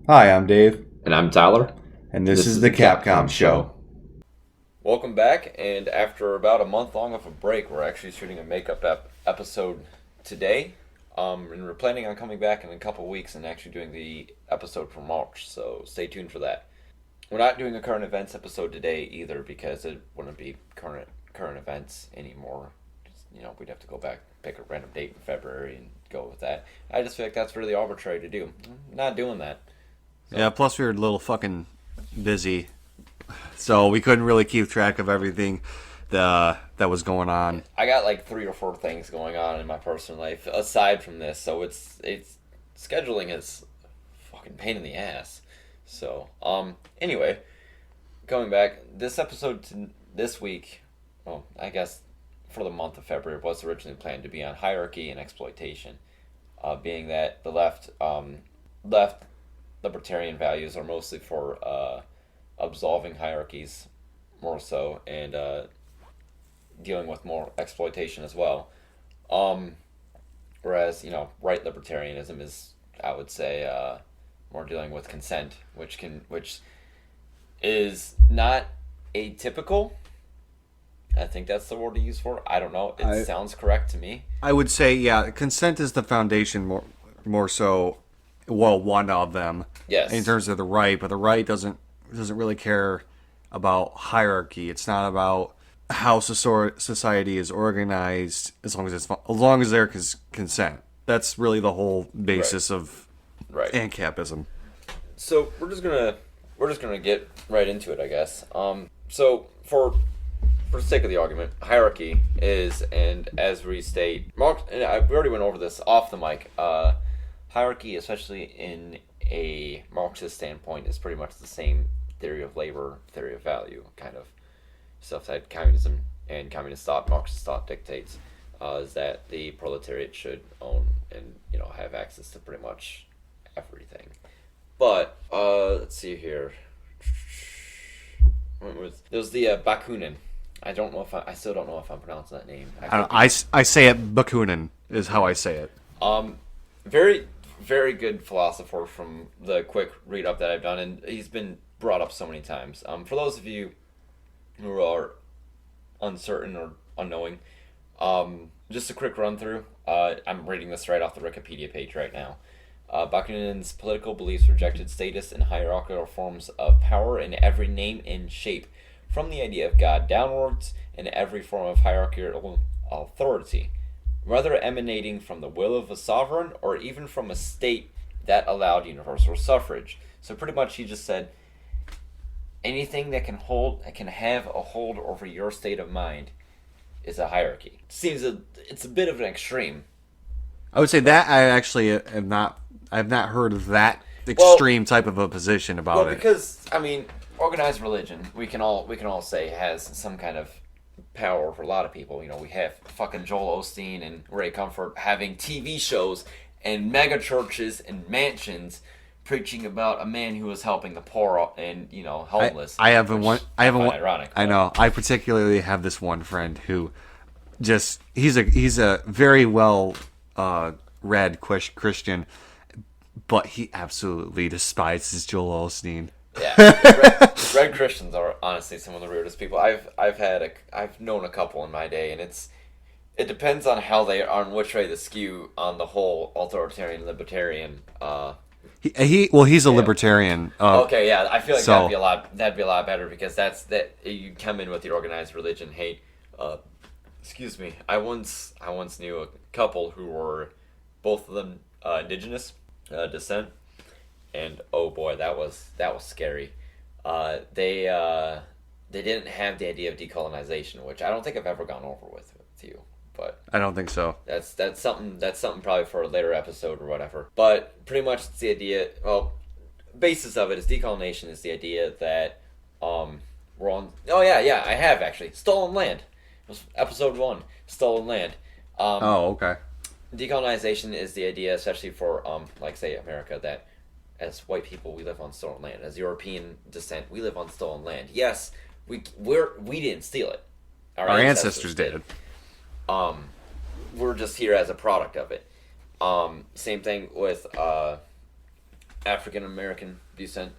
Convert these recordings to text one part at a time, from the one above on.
Hi, I'm Dave, And I'm Tyler. and this is the Capcom Show. Welcome back, and after about a month long of a break, we're actually shooting a makeup episode today. And we're planning on coming back in a couple weeks and actually doing the episode for March, so stay tuned for that. We're not doing a current events episode today either because it wouldn't be current events anymore. We'd have to go back, pick a random date in February and go with that. I just feel like that's really arbitrary to do. I'm not doing that. So. Yeah, plus we were a little fucking busy, so we couldn't really keep track of everything that was going on. I got like 3 or 4 things going on in my personal life aside from this, so it's scheduling is fucking pain in the ass. So anyway, coming back, this episode this week, well, I guess for the month of February was originally planned to be on hierarchy and exploitation, being that the left libertarian values are mostly for absolving hierarchies more so and dealing with more exploitation as well. Whereas right libertarianism is, I would say, more dealing with consent, which is not atypical. I think that's the word to use for it. I don't know. It sounds correct to me. I would say, yeah, consent is the foundation more so. Well, one of them, Yes. in terms of the right, but the right doesn't really care about hierarchy. It's not about how society is organized as long as there's consent. That's really the whole basis of Right. anarcho-capitalism. So we're just gonna get right into it, I guess. So for the sake of the argument, hierarchy is, and as we state, we already went over this off the mic. Hierarchy, especially in a Marxist standpoint, is pretty much the same theory of labor, theory of value, kind of stuff that communism and communist thought, Marxist thought dictates. Is that the proletariat should own and have access to pretty much everything. But let's see here. There's the Bakunin. I still don't know if I'm pronouncing that name. I say it Bakunin is how I say it. Very, very good philosopher from the quick read up that I've done, and he's been brought up so many times. For those of you who are uncertain or unknowing, just a quick run through. I'm reading this right off the Wikipedia page right now. Bakunin's political beliefs rejected status and hierarchical forms of power in every name and shape, from the idea of God downwards in every form of hierarchical authority, whether emanating from the will of a sovereign or even from a state that allowed universal suffrage. So pretty much he just said anything that can have a hold over your state of mind is a hierarchy. It's a bit of an extreme. I would say that I actually have not. I've not heard of that extreme type of a position about it. Because organized religion, we can all say has some kind of power over a lot of people. We have fucking Joel Osteen and Ray Comfort having TV shows and mega churches and mansions preaching about a man who was helping the poor and homeless. I have one. I have one. Ironic. I know. I particularly have this one friend who he's a very well read Christian, but he absolutely despises Joel Osteen. Yeah, red Christians are honestly some of the weirdest people I've known a couple in my day, and it depends on how they are, on which way they skew on the whole authoritarian libertarian. He's a libertarian. Okay, yeah, I feel like so, that'd be a lot better because that you come in with the organized religion hate. Excuse me. I once knew a couple who were both of them indigenous descent. And oh boy, that was scary. They didn't have the idea of decolonization, which I don't think I've ever gone over with you. But I don't think so. That's something probably for a later episode or whatever. But pretty much it's the idea. Well, basis of it is decolonization is the idea that we're on. Oh yeah, I have actually stolen land. It was episode 1, stolen land. Okay. Decolonization is the idea, especially for like say America, that as white people, we live on stolen land. As European descent, we live on stolen land. Yes, we didn't steal it. Our ancestors did. We're just here as a product of it. Same thing with African American descent,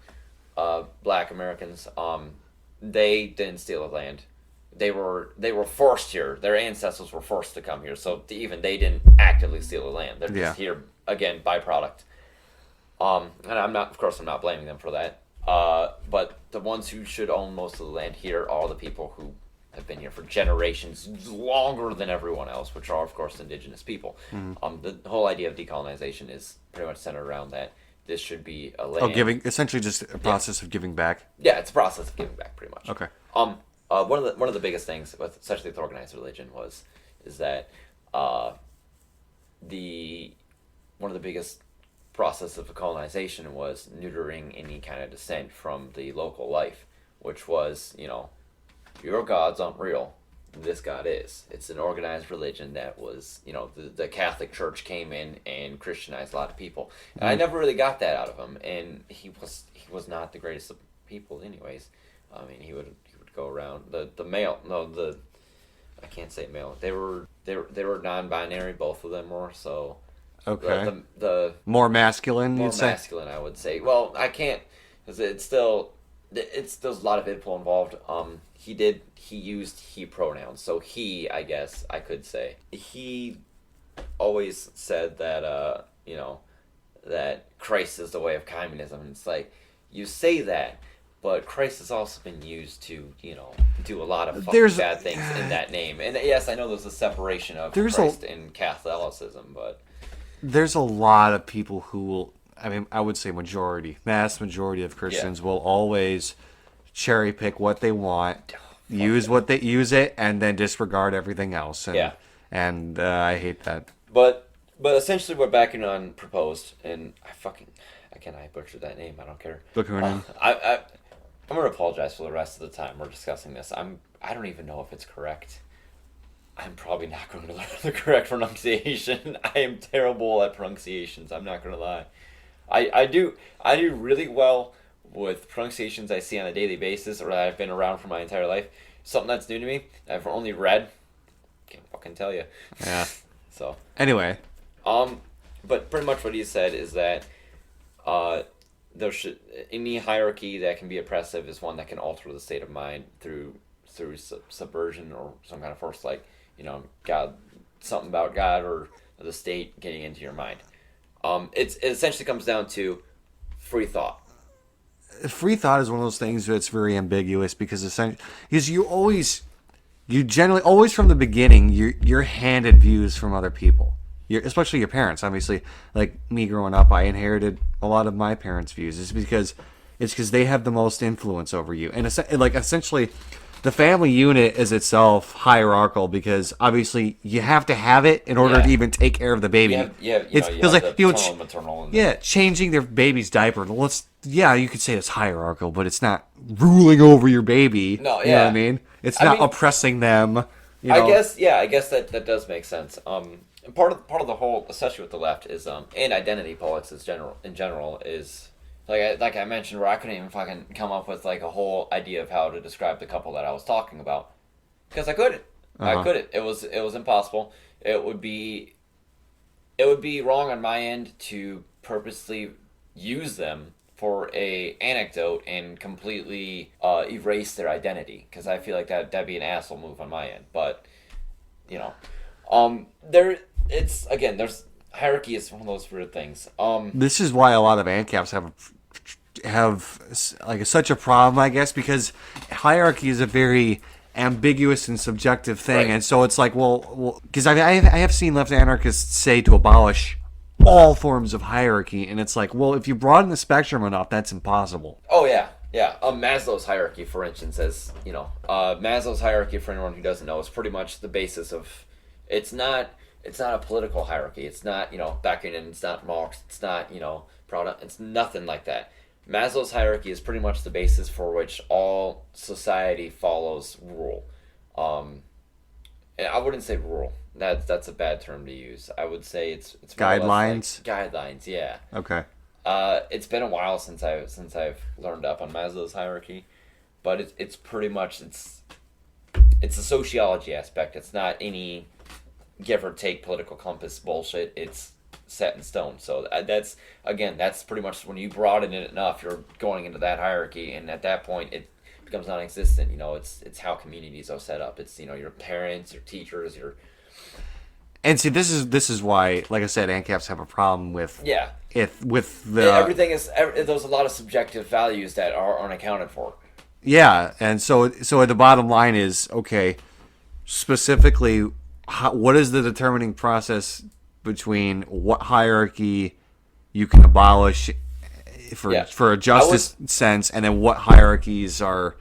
Black Americans, they didn't steal the land. They were forced here. Their ancestors were forced to come here, so even they didn't actively steal the land. They're Yeah. just here again, byproduct. And I'm not blaming them for that. But the ones who should own most of the land here are the people who have been here for generations, longer than everyone else, which are, of course, indigenous people. The whole idea of decolonization is pretty much centered around that. This should be a land. Oh, essentially just a process of giving back. Yeah, it's a process of giving back, pretty much. Okay. One of the biggest things, especially with organized religion, is that the one of the biggest process of colonization was neutering any kind of dissent from the local life, which was, your gods aren't real. This God is. It's an organized religion that was, the Catholic Church came in and Christianized a lot of people. And I never really got that out of him. And he was not the greatest of people, anyways. I mean, he would go around I can't say male. They were non-binary. Both of them were. So Okay. the More masculine, more you'd say? masculine, I would say. Well, I can't, because there's a lot of info involved. He used he pronouns, so he, I guess I could say, he always said that that Christ is the way of communism. And it's like, you say that, but Christ has also been used to do a lot of fucking bad things in that name. And yes, I know there's a separation of Christ and Catholicism, but There's a lot of people who will, I mean, I would say mass majority of Christians will always cherry pick what they want, use it, and then disregard everything else. And I hate that. But essentially what Bakunin proposed, and I butchered that name, I don't care. Bakunin. I'm going to apologize for the rest of the time we're discussing this. I don't even know if it's correct. I'm probably not going to learn the correct pronunciation. I am terrible at pronunciations, I'm not going to lie. I do really well with pronunciations I see on a daily basis or that I've been around for my entire life. Something that's new to me, I've only read, can't fucking tell you. Yeah. So. Anyway. But pretty much what he said is that there should any hierarchy that can be oppressive is one that can alter the state of mind through subversion or some kind of force, like God, something about God or the state getting into your mind. It essentially comes down to free thought. Free thought is one of those things that's very ambiguous because you generally always from the beginning you're handed views from other people. Especially your parents. Obviously, like me growing up, I inherited a lot of my parents' views. It's because they have the most influence over you, and essentially, the family unit is itself hierarchical because obviously you have to have it in order to even take care of the baby. Changing their baby's diaper. You could say it's hierarchical, but it's not ruling over your baby. No, you know what I mean? It's not oppressing them. I guess that does make sense. Part of the whole, especially with the left, is and identity politics in general is like I mentioned, where I couldn't even fucking come up with like a whole idea of how to describe the couple that I was talking about because I couldn't. I couldn't. It was impossible. It would be wrong on my end to purposely use them for a anecdote and completely erase their identity because I feel like that'd be an asshole move on my end. But there's hierarchy is one of those weird things. This is why a lot of ANCAPs have like such a problem, I guess, because hierarchy is a very ambiguous and subjective thing, right. And so it's like, well, because I have seen left anarchists say to abolish all forms of hierarchy, and it's like, well, if you broaden the spectrum enough, that's impossible. Oh yeah. Maslow's hierarchy, for instance, Maslow's hierarchy, for anyone who doesn't know, is pretty much the basis of. It's not a political hierarchy. It's not Bakunin. It's not Marx. It's not Prada. It's nothing like that. Maslow's hierarchy is pretty much the basis for which all society follows rule. And I wouldn't say rule. That's a bad term to use. I would say it's guidelines. Guidelines, yeah. Okay. It's been a while since I've learned up on Maslow's hierarchy, but it's pretty much it's a sociology aspect. It's not any give or take political compass bullshit. It's set in stone. So that's again, that's pretty much when you broaden it enough, you're going into that hierarchy, and at that point, it becomes non-existent. It's how communities are set up. It's your parents, your teachers, your And see, this is why, like I said, ANCAPs have a problem with yeah. the Everything is there's a lot of subjective values that are unaccounted for. yeah, and so the bottom line is okay. Specifically, what is the determining process between what hierarchy you can abolish for a justice sense, and then what hierarchies are,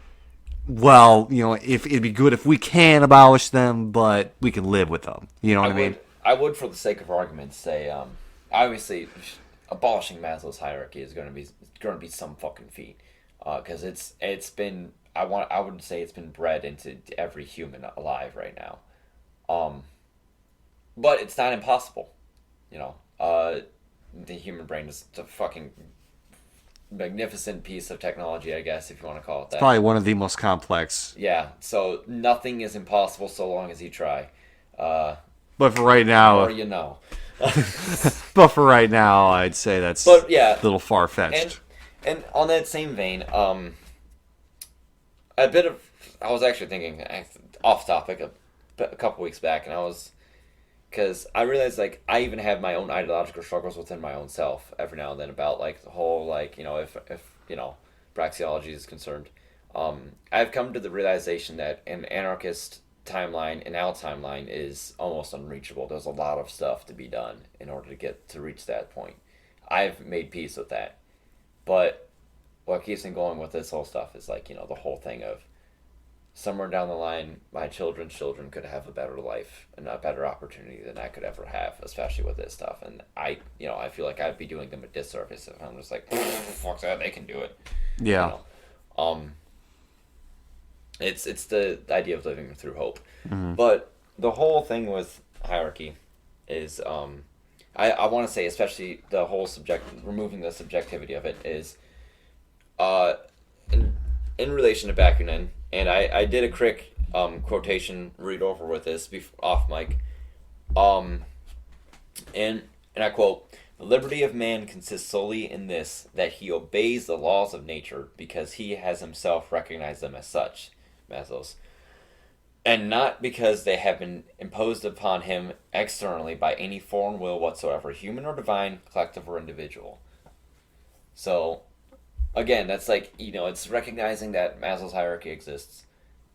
well, if it'd be good if we can abolish them, but we can live with them. You know what I mean? I would, for the sake of argument, say obviously abolishing Maslow's hierarchy is going to be some fucking feat, because it's been I would say it's been bred into every human alive right now, but it's not impossible. The human brain is a fucking magnificent piece of technology, I guess, if you want to call it that. Probably one of the most complex. Yeah, so nothing is impossible so long as you try. But for right now, or you know. but for right now, I'd say that's But yeah, a little far fetched. And on that same vein, I was actually thinking off topic a couple weeks back, and because I realized like I even have my own ideological struggles within my own self every now and then about like the whole like if praxeology is concerned. I've come to the realization that an anarchist timeline, an out timeline, is almost unreachable. There's a lot of stuff to be done in order to reach that point. I've made peace with that, but what keeps me going with this whole stuff is like the whole thing of somewhere down the line, my children's children could have a better life and a better opportunity than I could ever have, especially with this stuff. And I feel like I'd be doing them a disservice if I'm just like, fuck that, they can do it. Yeah. It's the idea of living through hope. Mm-hmm. But the whole thing with hierarchy is, I want to say, especially the whole removing the subjectivity of it is, in relation to Bakunin, and I did a quick quotation read over with this off mic, and I quote: "The liberty of man consists solely in this, that he obeys the laws of nature because he has himself recognized them as such," Maslow's, "and not because they have been imposed upon him externally by any foreign will whatsoever, human or divine, collective or individual." So, again, that's like, it's recognizing that Maslow's hierarchy exists,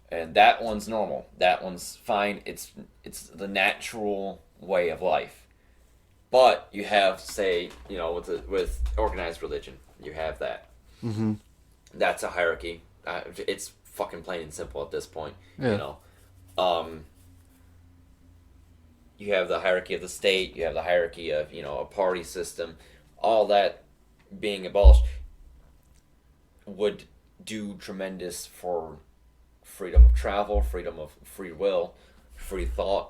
and that one's normal. That one's fine. It's the natural way of life. But you have, say, with organized religion, you have that. Mm-hmm. That's a hierarchy. It's fucking plain and simple at this point. Yeah. You have the hierarchy of the state. You have the hierarchy of a party system. All that being abolished would do tremendous for freedom of travel, freedom of free will, free thought.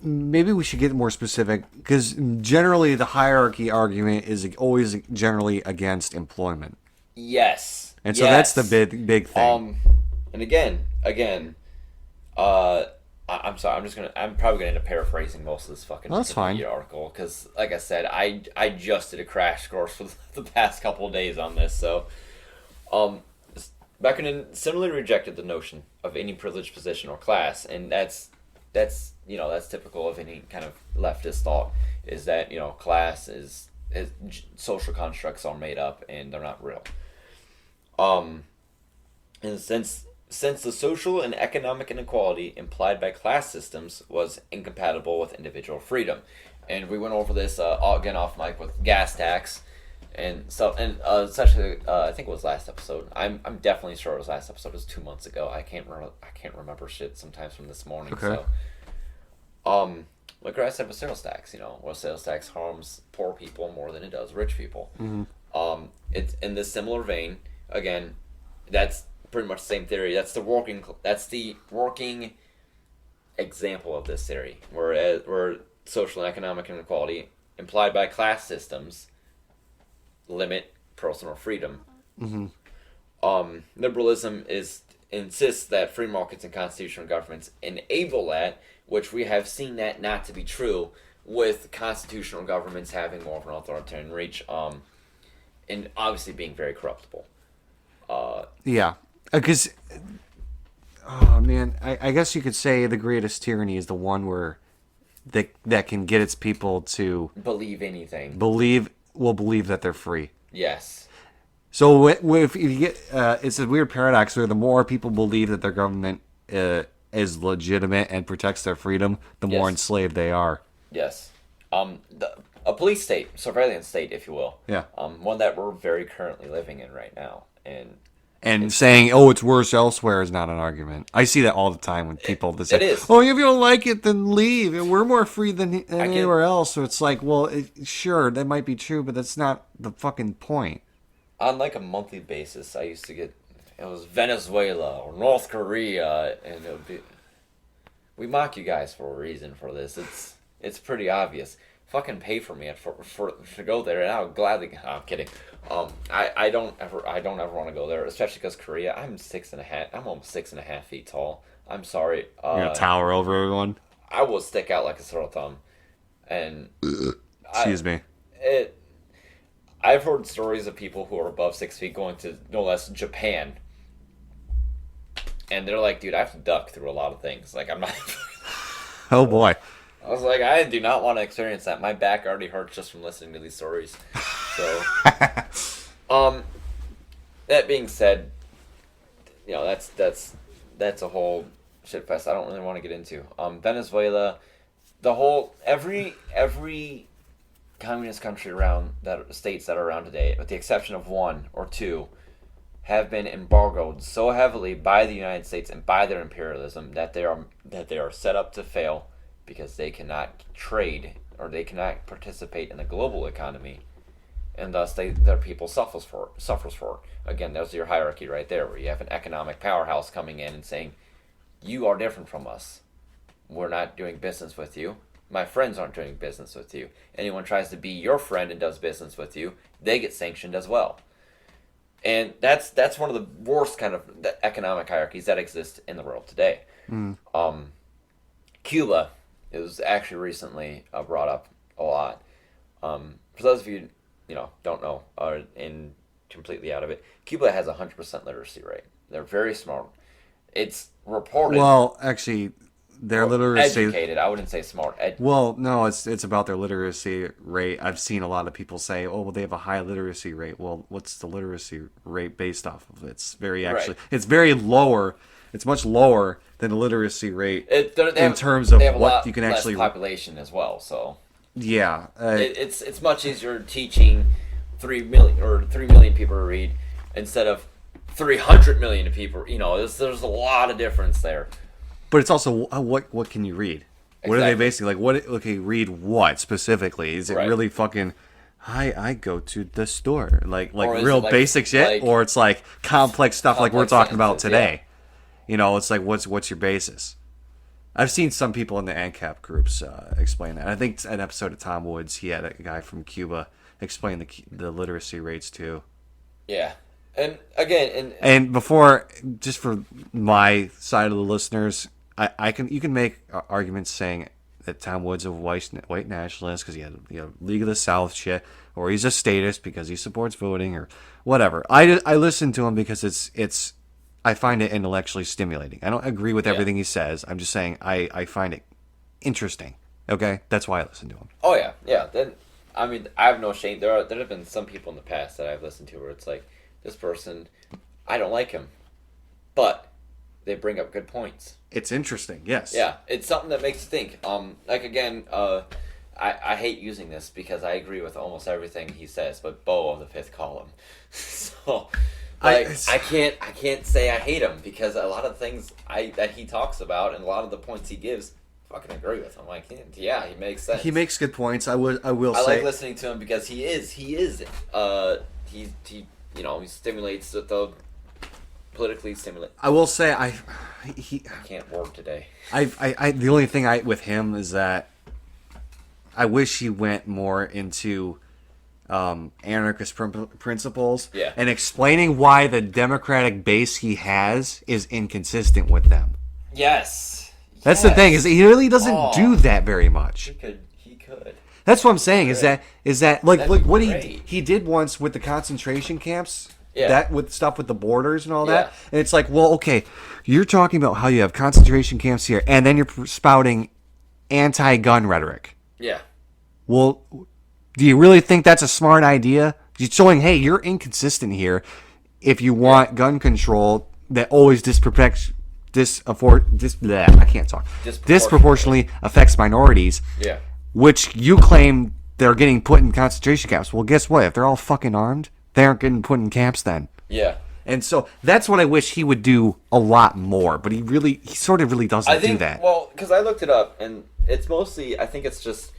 Maybe we should get more specific, because generally the hierarchy argument is always generally against employment. Yes. And so that's the big thing. And again, I'm sorry. I'm probably gonna end up paraphrasing most of this fucking article because, like I said, I just did a crash course for the past couple of days on this. So, Bakunin similarly rejected the notion of any privileged position or class, and that's typical of any kind of leftist thought. Is that class is social constructs are made up and they're not real. And since the social and economic inequality implied by class systems was incompatible with individual freedom. And we went over this again off mic with gas tax and stuff, and especially I think it was last episode. I'm definitely sure it was last episode. It was 2 months ago. I can't remember shit sometimes from this morning. Okay. So, like I said with sales tax, well, sales tax harms poor people more than it does rich people. Mm-hmm. It's in this similar vein. Again, that's pretty much the same theory. That's the working example of this theory, where social and economic inequality implied by class systems limit personal freedom. Mm-hmm. Liberalism insists that free markets and constitutional governments enable that, which we have seen that not to be true with constitutional governments having more of an authoritarian reach, and obviously being very corruptible. Yeah, because oh man, I guess you could say the greatest tyranny is the one where that can get its people to Believe anything. believe that they're free. Yes. So if you get, it's a weird paradox where the more people believe that their government is legitimate and protects their freedom, the more Yes. enslaved they are. Yes. A police state, surveillance state, if you will. Yeah. One that we're very currently living in right now, And saying, "Oh, it's worse elsewhere" is not an argument. I see that all the time when people that say, it is. "Oh, if you don't like it, then leave. And we're more free than anywhere else." So it's like, well, sure, that might be true, but that's not the fucking point. on like a monthly basis, I used to get it was Venezuela or North Korea, and it would be. We mock you guys for a reason for this. It's pretty obvious. Fucking pay for me for to go there, and I'll gladly. Oh, I'm kidding. I don't ever want to go there, especially because Korea. I'm 6.5. I'm almost 6.5 feet tall. I'm sorry. You're gonna tower over everyone. I will stick out like a sore thumb, and Excuse me. I've heard stories of people who are above 6 feet going to no less Japan, and they're like, "Dude, I have to duck through a lot of things. Like, I'm not." Oh boy. I was like, I do not want to experience that. My back already hurts just from listening to these stories. So, that being said, that's a whole shit fest. I don't really want to get into. Venezuela, every communist country around states that are around today, with the exception of one or two, have been embargoed so heavily by the United States and by their imperialism that they are set up to fail. Because they cannot trade or they cannot participate in the global economy, and thus their people suffers for it. Again, there's your hierarchy right there, where you have an economic powerhouse coming in and saying, "You are different from us. We're not doing business with you. My friends aren't doing business with you. Anyone tries to be your friend and does business with you, they get sanctioned as well." And that's one of the worst kind of economic hierarchies that exist in the world today. Cuba. It was actually recently brought up a lot. For those of you, don't know, are in completely out of it. Cuba has 100% literacy rate. They're very smart. It's reported. Well, actually, their literacy. Educated. I wouldn't say smart. Well, no, it's about their literacy rate. I've seen a lot of people say, "Oh, well, they have a high literacy rate." Well, what's the literacy rate based off of? It's very lower. It's much lower than the literacy rate in terms of what you can actually population as well. So yeah, it's much easier teaching 3 million people to read instead of 300 million people. There's a lot of difference there. But it's also what can you read? Exactly. What are they basically like? Okay, read what specifically? Is it really fucking? I go to the store like real basic shit, or it's like complex stuff like we're talking about today. Yeah. It's like, what's your basis? I've seen some people in the ANCAP groups explain that. I think an episode of Tom Woods, he had a guy from Cuba explain the literacy rates too. Yeah, and again, and before, just for my side of the listeners, you can make arguments saying that Tom Woods is a white nationalist because he had League of the South shit, or he's a statist because he supports voting or whatever. I listen to him because it's. I find it intellectually stimulating. I don't agree with everything he says. I'm just saying I find it interesting. Okay? That's why I listen to him. Oh, yeah. Yeah. Then, I have no shame. There have been some people in the past that I've listened to where it's like, this person, I don't like him. But they bring up good points. It's interesting, yes. Yeah. It's something that makes you think. Again, I hate using this because I agree with almost everything he says, but Bo of the fifth column. So... I can't say I hate him because a lot of things that he talks about and a lot of the points he gives, I fucking agree with him. Like, yeah, he makes sense. He makes good points. I will say. I like listening to him because he stimulates the politically stimulate. I will say I can't word today. The only thing with him is that I wish he went more into anarchist principles and explaining why the democratic base he has is inconsistent with them. Yes. That's the thing, is he really doesn't do that very much. He could. That's what I'm saying. Is that like That'd be what great. he did once with the concentration camps? Yeah. That with stuff with the borders and all Yeah. that. And it's like, well, okay, you're talking about how you have concentration camps here, and then you're spouting anti-gun rhetoric. Yeah. Well, do you really think that's a smart idea? You're showing, hey, you're inconsistent here. If you want gun control that always disproportionately affects minorities, Yeah. which you claim they're getting put in concentration camps. Well, guess what? If they're all fucking armed, they aren't getting put in camps then. Yeah. And so that's what I wish he would do a lot more. But he sort of really doesn't do that. Well, because I looked it up, and it's mostly, I think it's just,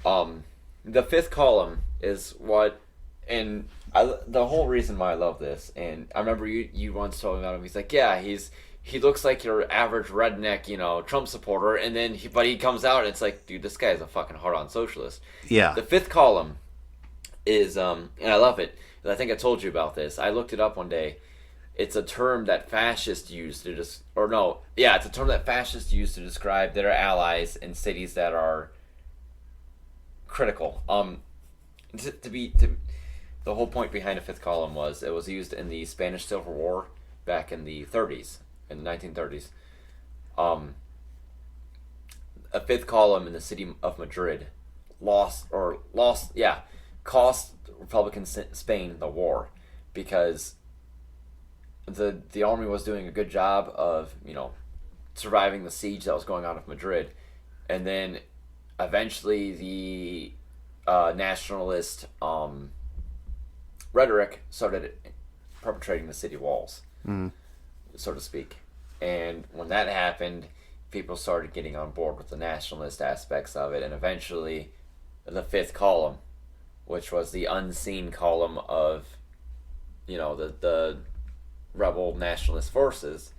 the fifth column is what, and the whole reason why I love this, and I remember you once told me about him. He's like, yeah, he looks like your average redneck, Trump supporter, and then but he comes out and it's like, dude, this guy's a fucking hard-on socialist. Yeah. The fifth column is, and I love it. I think I told you about this. I looked it up one day. It's a term that fascists use to it's a term that fascists use to describe their allies in cities that are critical. The whole point behind the fifth column was it was used in the Spanish Civil War back in the 30s, in the 1930s. A fifth column in the city of Madrid cost Republican Spain the war because the army was doing a good job of surviving the siege that was going on of Madrid, and then eventually the nationalist rhetoric started perpetrating the city walls, so to speak. And when that happened, people started getting on board with the nationalist aspects of it, and eventually the fifth column, which was the unseen column of the rebel nationalist forces,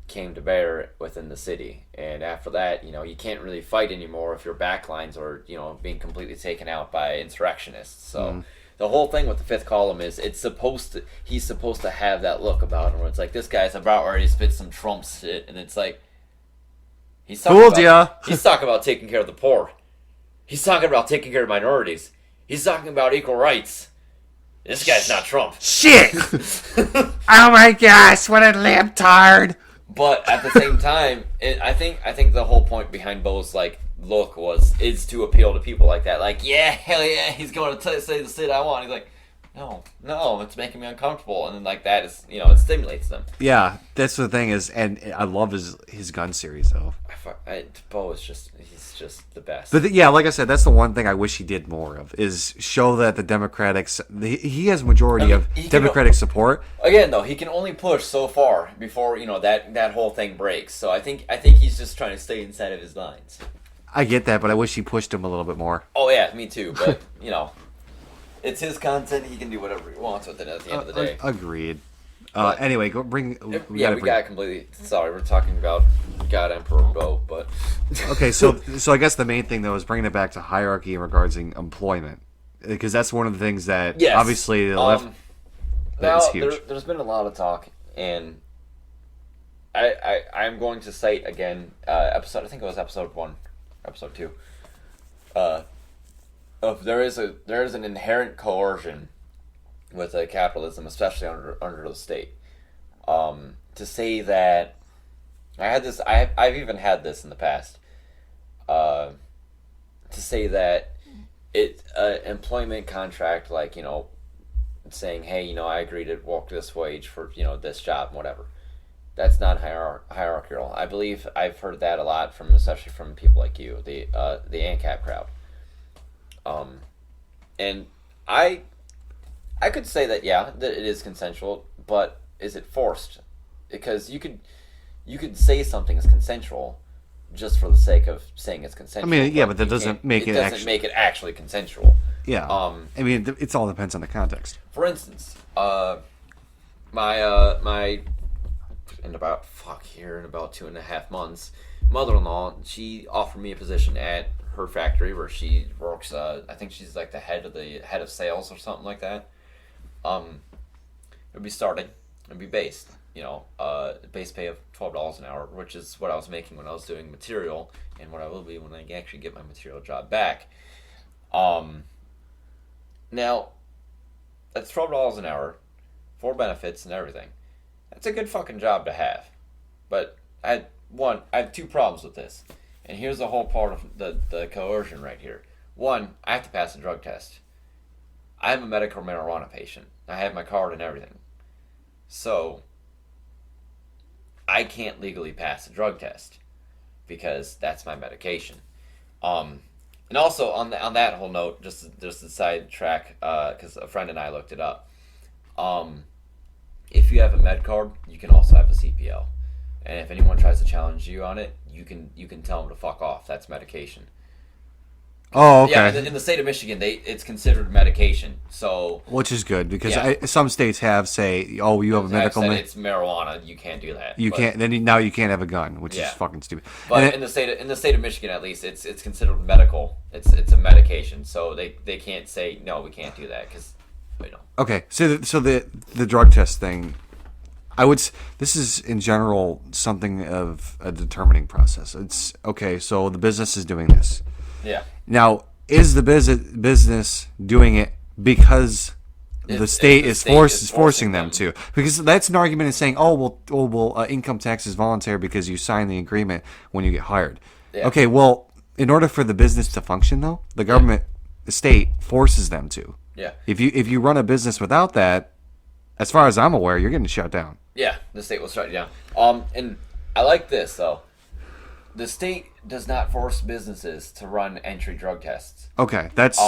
came to bear within the city. And after that, you can't really fight anymore if your backlines are being completely taken out by insurrectionists. So the whole thing with the fifth column is he's supposed to have that look about him where it's like, this guy's about ready to spit some Trump shit, and it's like he's talking about taking care of the poor. He's talking about taking care of minorities. He's talking about equal rights. This guy's not Trump. Shit! Oh my gosh, what a libtard! But at the same time, I think the whole point behind Bo's look is to appeal to people like that. Like, yeah, hell yeah, he's going to say the shit I want. He's like, no, it's making me uncomfortable, and then that is it stimulates them. Yeah, that's the thing is, and I love his gun series though. Bo is he's just the best. But like I said, that's the one thing I wish he did more of is show that the Democrats he has a majority of Democratic support. Again, though, he can only push so far before that whole thing breaks. So I think he's just trying to stay inside of his lines. I get that, but I wish he pushed him a little bit more. Oh yeah, me too. But it's his content. He can do whatever he wants with it at the end of the day. Agreed. Anyway, go bring. We got completely. Sorry, we're talking about God, Emperor, Bo, but okay. So I guess the main thing though is bringing it back to hierarchy regarding employment, because that's one of the things that obviously the left. Now, is huge. There's been a lot of talk, and I'm going to cite again episode. I think it was episode 1, episode 2. Of there is an inherent coercion with capitalism, especially under the state. To say that I've even had this in the past. To say that employment contract, saying, hey, I agree to walk this wage for this job, whatever. That's not hierarchical. I believe I've heard that a lot especially from people like you, the ANCAP crowd. And I could say that that it is consensual, but is it forced? Because you could say something is consensual just for the sake of saying it's consensual. I mean, but that doesn't make it make it actually consensual. Yeah. I mean, it all depends on the context. For instance, my in about 2.5 months, mother-in-law, she offered me a position at her factory where she works. I think she's the head of sales or something like that. It'll be starting It'd be based, base pay of $12 an hour, which is what I was making when I was doing material, and what I will be when I actually get my material job back. Now that's $12 an hour, for benefits and everything. That's a good fucking job to have. But I have two problems with this, and here's the whole part of the coercion right here. One, I have to pass a drug test. I'm a medical marijuana patient. I have my card and everything. So, I can't legally pass a drug test because that's my medication. And also on that whole note, just a sidetrack, because a friend and I looked it up. If you have a med card, you can also have a CPL, and if anyone tries to challenge you on it, you can tell them to fuck off. That's medication. Oh, okay. Yeah, in the state of Michigan, it's considered medication. So, which is good because some states have say, oh, you have a medical. It's marijuana. You can't do that. You can't. Then now you can't have a gun, which is fucking stupid. But in the state of Michigan, at least, it's considered medical. It's a medication. So they can't say no, we can't do that because. Okay, so the drug test thing, this is in general something of a determining process. It's okay. So the business is doing this. Yeah. Now, is the business doing it because the state is forcing them to? Because that's an argument in saying, income tax is voluntary because you sign the agreement when you get hired. Yeah. Okay, well, in order for the business to function, though, the government, the state forces them to. Yeah. If you run a business without that, as far as I'm aware, you're getting shut down. Yeah, the state will shut you down. And I like this though. The state does not force businesses to run entry drug tests. Okay, that's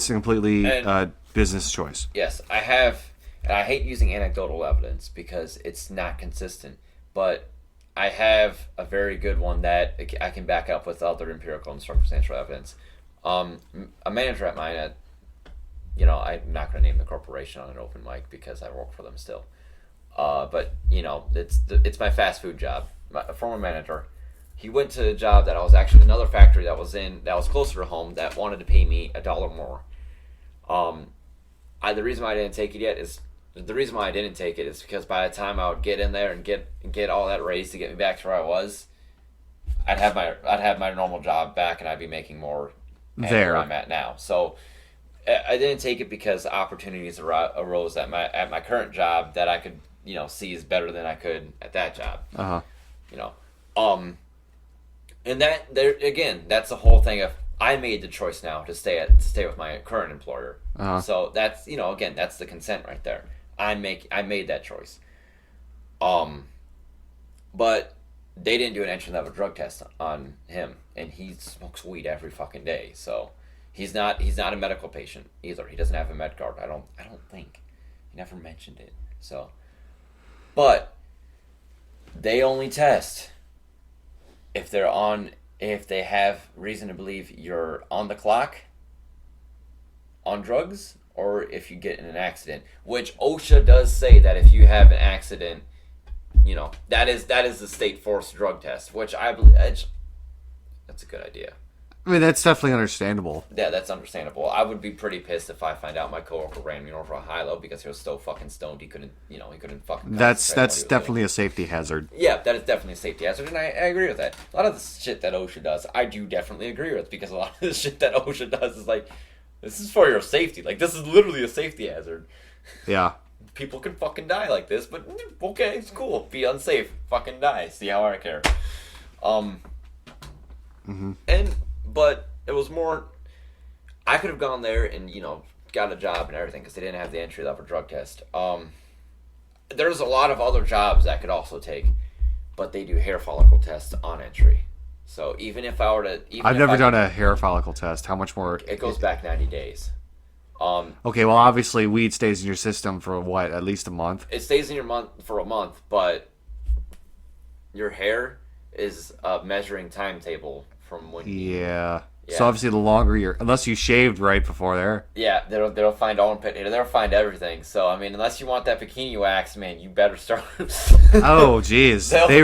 completely business choice. Yes, I have, and I hate using anecdotal evidence because it's not consistent, but I have a very good one that I can back up with other empirical and circumstantial evidence. A manager at mine I'm not going to name the corporation on an open mic because I work for them still. But it's my fast food job. A former manager, he went to a job that I was actually another factory that was closer to home that wanted to pay me $1 more. The reason why I didn't take it is because by the time I would get in there and get all that raise to get me back to where I was, I'd have my normal job back and I'd be making more where I'm at now. So. I didn't take it because opportunities arose at my current job that I could see is better than I could at that job. And that there again, that's the whole thing of I made the choice now to stay with my current employer. So that's again, that's the consent right there. I made that choice. But they didn't do an entry level drug test on him, and he smokes weed every fucking day. So. He's not a medical patient either. He doesn't have a med card. I don't think. He never mentioned it. So, but they only test if they have reason to believe you're on the clock on drugs or if you get in an accident, which OSHA does say that if you have an accident, that is the state forced drug test, which I believe that's a good idea. I mean, that's definitely understandable. Yeah, that's understandable. I would be pretty pissed if I find out my coworker ran me over a high-low because he was so fucking stoned he couldn't fucking... That's definitely a safety hazard. Yeah, that is definitely a safety hazard, and I agree with that. A lot of the shit that OSHA does, I do definitely agree with, because a lot of the shit that OSHA does is like, this is for your safety. Like, this is literally a safety hazard. Yeah. People can fucking die like this, but okay, it's cool. Be unsafe. Fucking die. See how I care. But it was more, I could have gone there and, got a job and everything because they didn't have the entry-level drug test. There's a lot of other jobs I could also take, but they do hair follicle tests on entry. So even if I were to... I've never done a hair follicle test. How much more... It goes back 90 days. Okay, well, obviously, weed stays in your system for, what, at least a month? It stays in your for a month, but your hair is a measuring timetable from when Yeah. So obviously the longer unless you shaved right before there. Yeah, they'll find armpit hair. They'll find everything. So I mean, unless you want that bikini wax, man, you better start. Oh, jeez. Will they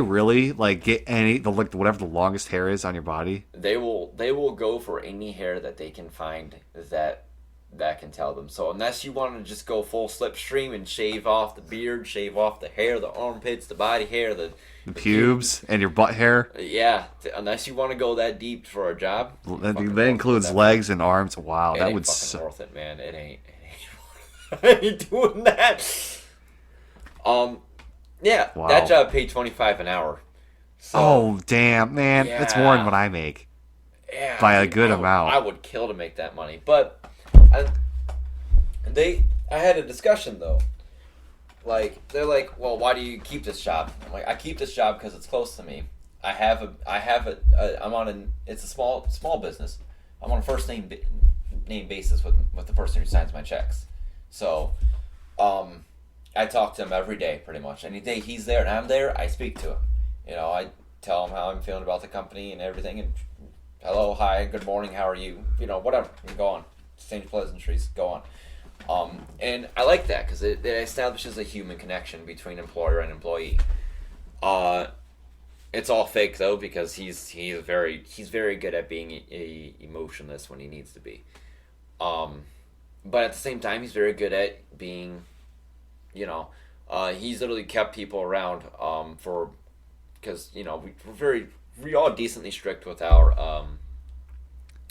really get whatever the longest hair is on your body? They will go for any hair that they can find that that can tell them. So unless you want to just go full slipstream and shave off the beard, shave off the hair, the armpits, the body hair, the pubes, and your butt hair. Yeah, unless you want to go that deep for a job. That includes legs and arms. Wow, it that ain't would fucking worth it, man. It ain't I ain't doing that. Yeah, Wow. that job paid $25 an hour. So, oh damn, man, yeah. that's more than what I make. Yeah, by a good I amount. would kill to make that money, but I had a discussion though. Like they're like, well, why do you keep this job? I'm like, I keep this job because it's close to me. I'm on it's a small business. I'm on a first name basis with the person who signs my checks. So, I talk to him every day pretty much. Any day he's there and I'm there, I speak to him. I tell him how I'm feeling about the company and everything, and hello, hi, good morning, how are you? Whatever. You go on. Exchange pleasantries. Go on. And I like that because it establishes a human connection between employer and employee. It's all fake though because he's very good at being emotionless when he needs to be. But at the same time, he's very good at being, he's literally kept people around because we all decently strict with our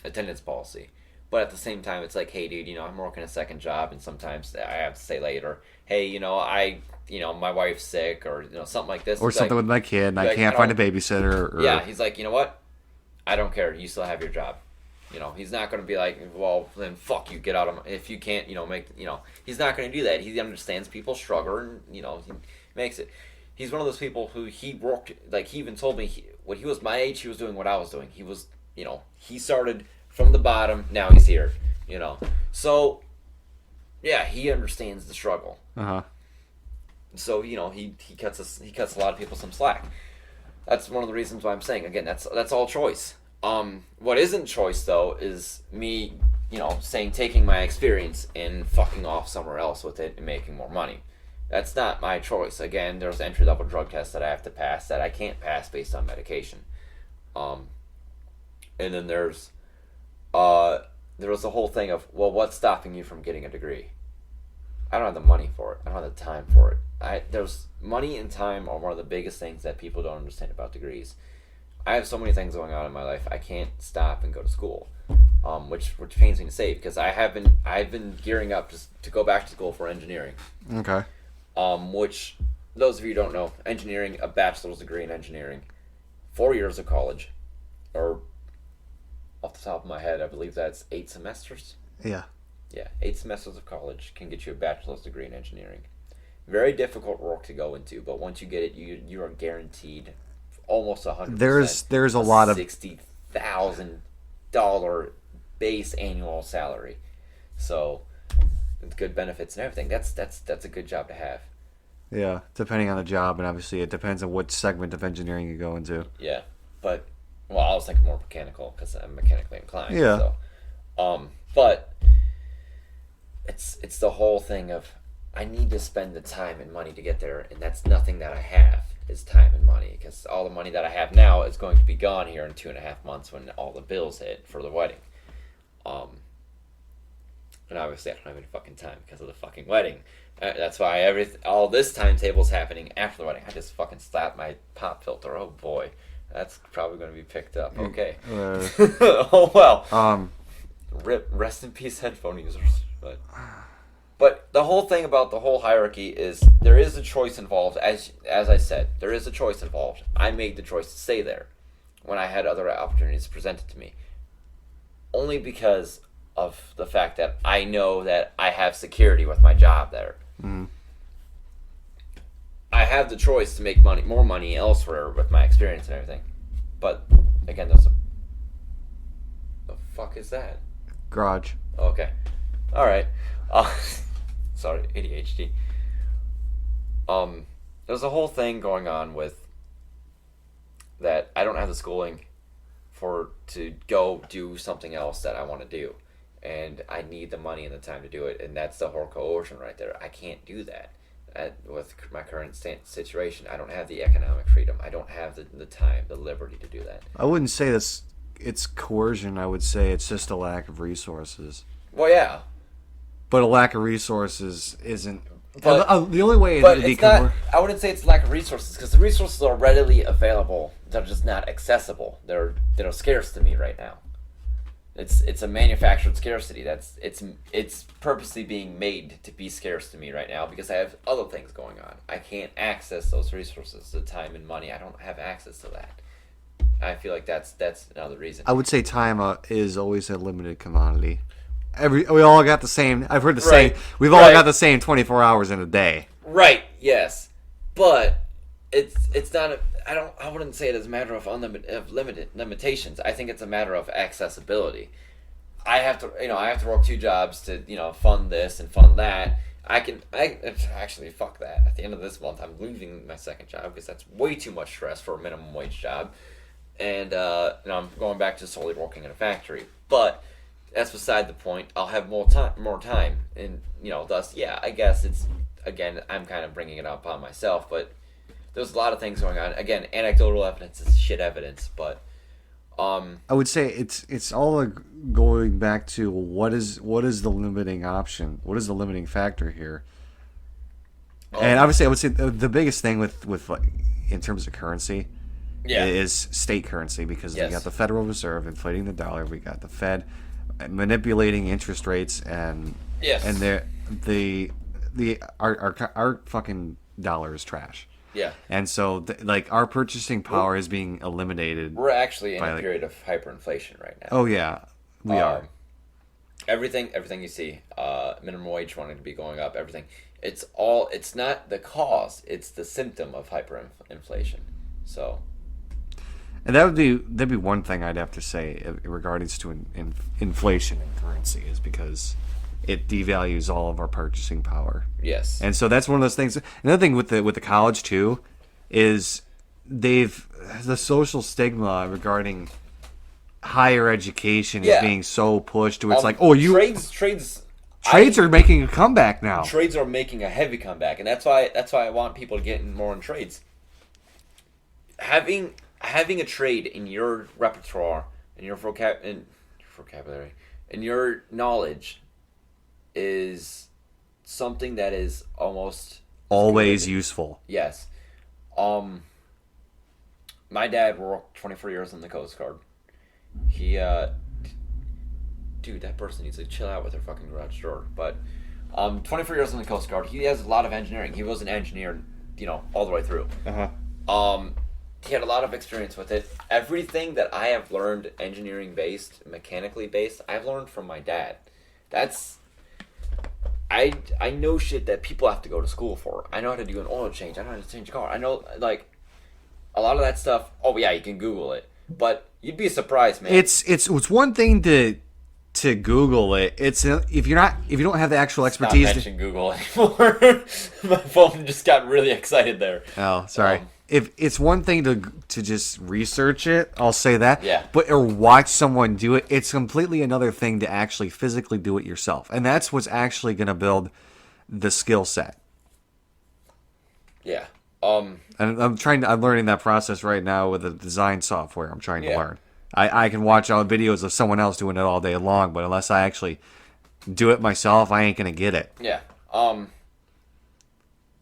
attendance policy. But at the same time, it's like, hey, dude, I'm working a second job, and sometimes I have to say later, hey, my wife's sick, or something like this. Or He's something like, with my kid, and I like, can't find a babysitter. Or... Yeah, he's like, you know what? I don't care. You still have your job. He's not going to be like, well, then fuck you, get out of my... If you can't, he's not going to do that. He understands people struggle, and, he makes it. He's one of those people who he worked, like, he even told me, when he was my age, he was doing what I was doing. He was, he started from the bottom, now he's here, So, yeah, he understands the struggle. Uh-huh. So, he cuts a lot of people some slack. That's one of the reasons why I'm saying, again, that's all choice. What isn't choice, though, is me, taking my experience and fucking off somewhere else with it and making more money. That's not my choice. Again, there's entry-level drug tests that I have to pass that I can't pass based on medication. And then there was the whole thing of, well, what's stopping you from getting a degree? I don't have the money for it. I don't have the time for it. There's money and time are one of the biggest things that people don't understand about degrees. I have so many things going on in my life. I can't stop and go to school, which pains me to say because I've been gearing up just to go back to school for engineering. Okay. Which those of you who don't know, engineering, a bachelor's degree in engineering, 4 years of college, or off the top of my head, I believe that's 8 semesters. Yeah. Yeah, 8 semesters of college can get you a bachelor's degree in engineering. Very difficult work to go into, but once you get it, you are guaranteed almost 100%. There's a lot of $60,000 base annual salary, so with good benefits and everything. That's a good job to have. Yeah, depending on the job, and obviously it depends on what segment of engineering you go into. Yeah, but I was thinking more mechanical because I'm mechanically inclined. Yeah. So, but it's the whole thing of I need to spend the time and money to get there, and that's nothing that I have is time and money because all the money that I have now is going to be gone here in 2.5 months when all the bills hit for the wedding. And obviously I don't have any fucking time because of the fucking wedding. That's why all this timetable is happening after the wedding. I just fucking slapped my pop filter. Oh boy, that's probably going to be picked up. Okay. Oh well. Rest in peace, headphone users. But the whole thing about the whole hierarchy is there is a choice involved. As I said, there is a choice involved. I made the choice to stay there when I had other opportunities presented to me. Only because of the fact that I know that I have security with my job there. Mm-hmm. I have the choice to make more money elsewhere with my experience and everything. But again, the fuck is that? Garage. Okay. All right. Sorry, ADHD. There's a whole thing going on with that I don't have the schooling to go do something else that I want to do. And I need the money and the time to do it, and that's the whole coercion right there. I can't do that with my current situation. I don't have the economic freedom. I don't have the time, the liberty to do that. I wouldn't say it's coercion. I would say it's just a lack of resources. Well, yeah. But a lack of resources isn't. But The only way but it it's become not. I wouldn't say it's lack of resources because the resources are readily available. They're just not accessible. They're scarce to me right now. It's a manufactured scarcity. It's purposely being made to be scarce to me right now because I have other things going on. I can't access those resources, the time and money. I don't have access to that. I feel like that's another reason. I would say time is always a limited commodity. We all got the same. I've heard the Right. same. We've all Right. got the same 24 hours in a day. Right. Yes, but it's not. I wouldn't say it as a matter of limited limitations. I think it's a matter of accessibility. I have to work two jobs to fund this and fund that. I actually fuck that. At the end of this month, I'm leaving my second job because that's way too much stress for a minimum wage job, and I'm going back to solely working in a factory. But that's beside the point. I'll have more time, and thus, yeah, I guess it's again. I'm kind of bringing it up on myself, but there's a lot of things going on. Again, anecdotal evidence is shit evidence, but I would say it's all going back to what is the limiting option? What is the limiting factor here? And obviously, I would say the biggest thing with like, in terms of currency, yeah, is state currency because Yes. we got the Federal Reserve inflating the dollar, we got the Fed manipulating interest rates, and Yes. and our fucking dollar is trash. yeah. And so, like, our purchasing power is being eliminated. We're actually in By, a like- period of hyperinflation right now. Oh yeah, we are. Everything you see, minimum wage wanting to be going up, everything. It's not the cause, it's the symptom of hyperinflation. So, And that'd be one thing I'd have to say in regards to inflation in currency is because it devalues all of our purchasing power. yes. And so that's one of those things. Another thing with the college too is the social stigma regarding higher education is Yeah. being so pushed to it's like, oh, trades are making a comeback now. trades are making a heavy comeback, and that's why I want people to get in more in trades. Having a trade in your repertoire, in your vocabulary, in your knowledge, is something that is almost Always useful. yes. My dad worked 24 years in the Coast Guard. He dude, that person needs to chill out with their fucking garage door. But 24 years in the Coast Guard. He has a lot of engineering. He was an engineer, all the way through. He had a lot of experience with it. Everything that I have learned, engineering based, mechanically based, I've learned from my dad. I know shit that people have to go to school for. I know how to do an oil change. I know how to change a car. I know, like, a lot of that stuff. Oh yeah, you can Google it, but you'd be surprised, man. It's one thing to Google it. It's if you don't have the actual expertise. Not mention Google anymore. My phone just got really excited there. Oh, sorry. If it's one thing to just research it, I'll say that. Yeah. But or watch someone do it, it's completely another thing to actually physically do it yourself, and that's what's actually going to build the skill set. Yeah. And I'm learning that process right now with the design software. I'm trying to Yeah. learn. I can watch all the videos of someone else doing it all day long, but unless I actually do it myself, I ain't gonna get it. Yeah.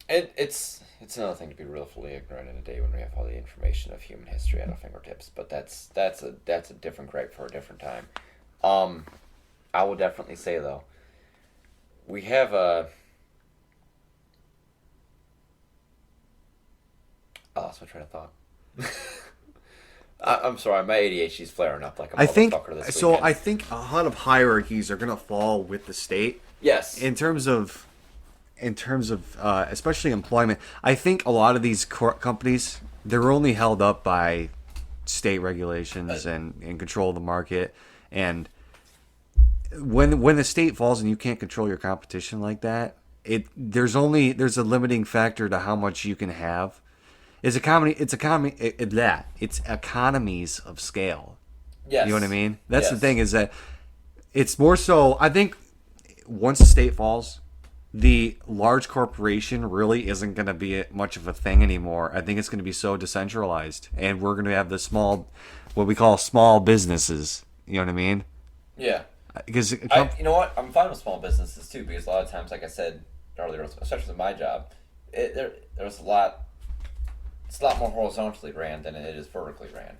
It's another thing to be willfully ignorant in a day when we have all the information of human history at our fingertips. But that's a different gripe for a different time. I will definitely say though, we have a. I lost my train of thought. I'm sorry, my ADHD's flaring up like a motherfucker this weekend. I think a lot of hierarchies are gonna fall with the state. Yes. In terms of especially employment, I think a lot of these companies, they're only held up by state regulations and control of the market. And when the state falls and you can't control your competition like that, there's a limiting factor to how much you can have. It's economies of scale. Yes. You know what I mean? That's the Yes. thing, is that it's more so, I think once the state falls, the large corporation really isn't going to be much of a thing anymore. I think it's going to be so decentralized, and we're going to have the what we call small businesses. You know what I mean? Yeah. Because You know what? I'm fine with small businesses too, because a lot of times, like I said earlier, especially with my job, there's a lot. It's a lot more horizontally ran than it is vertically ran.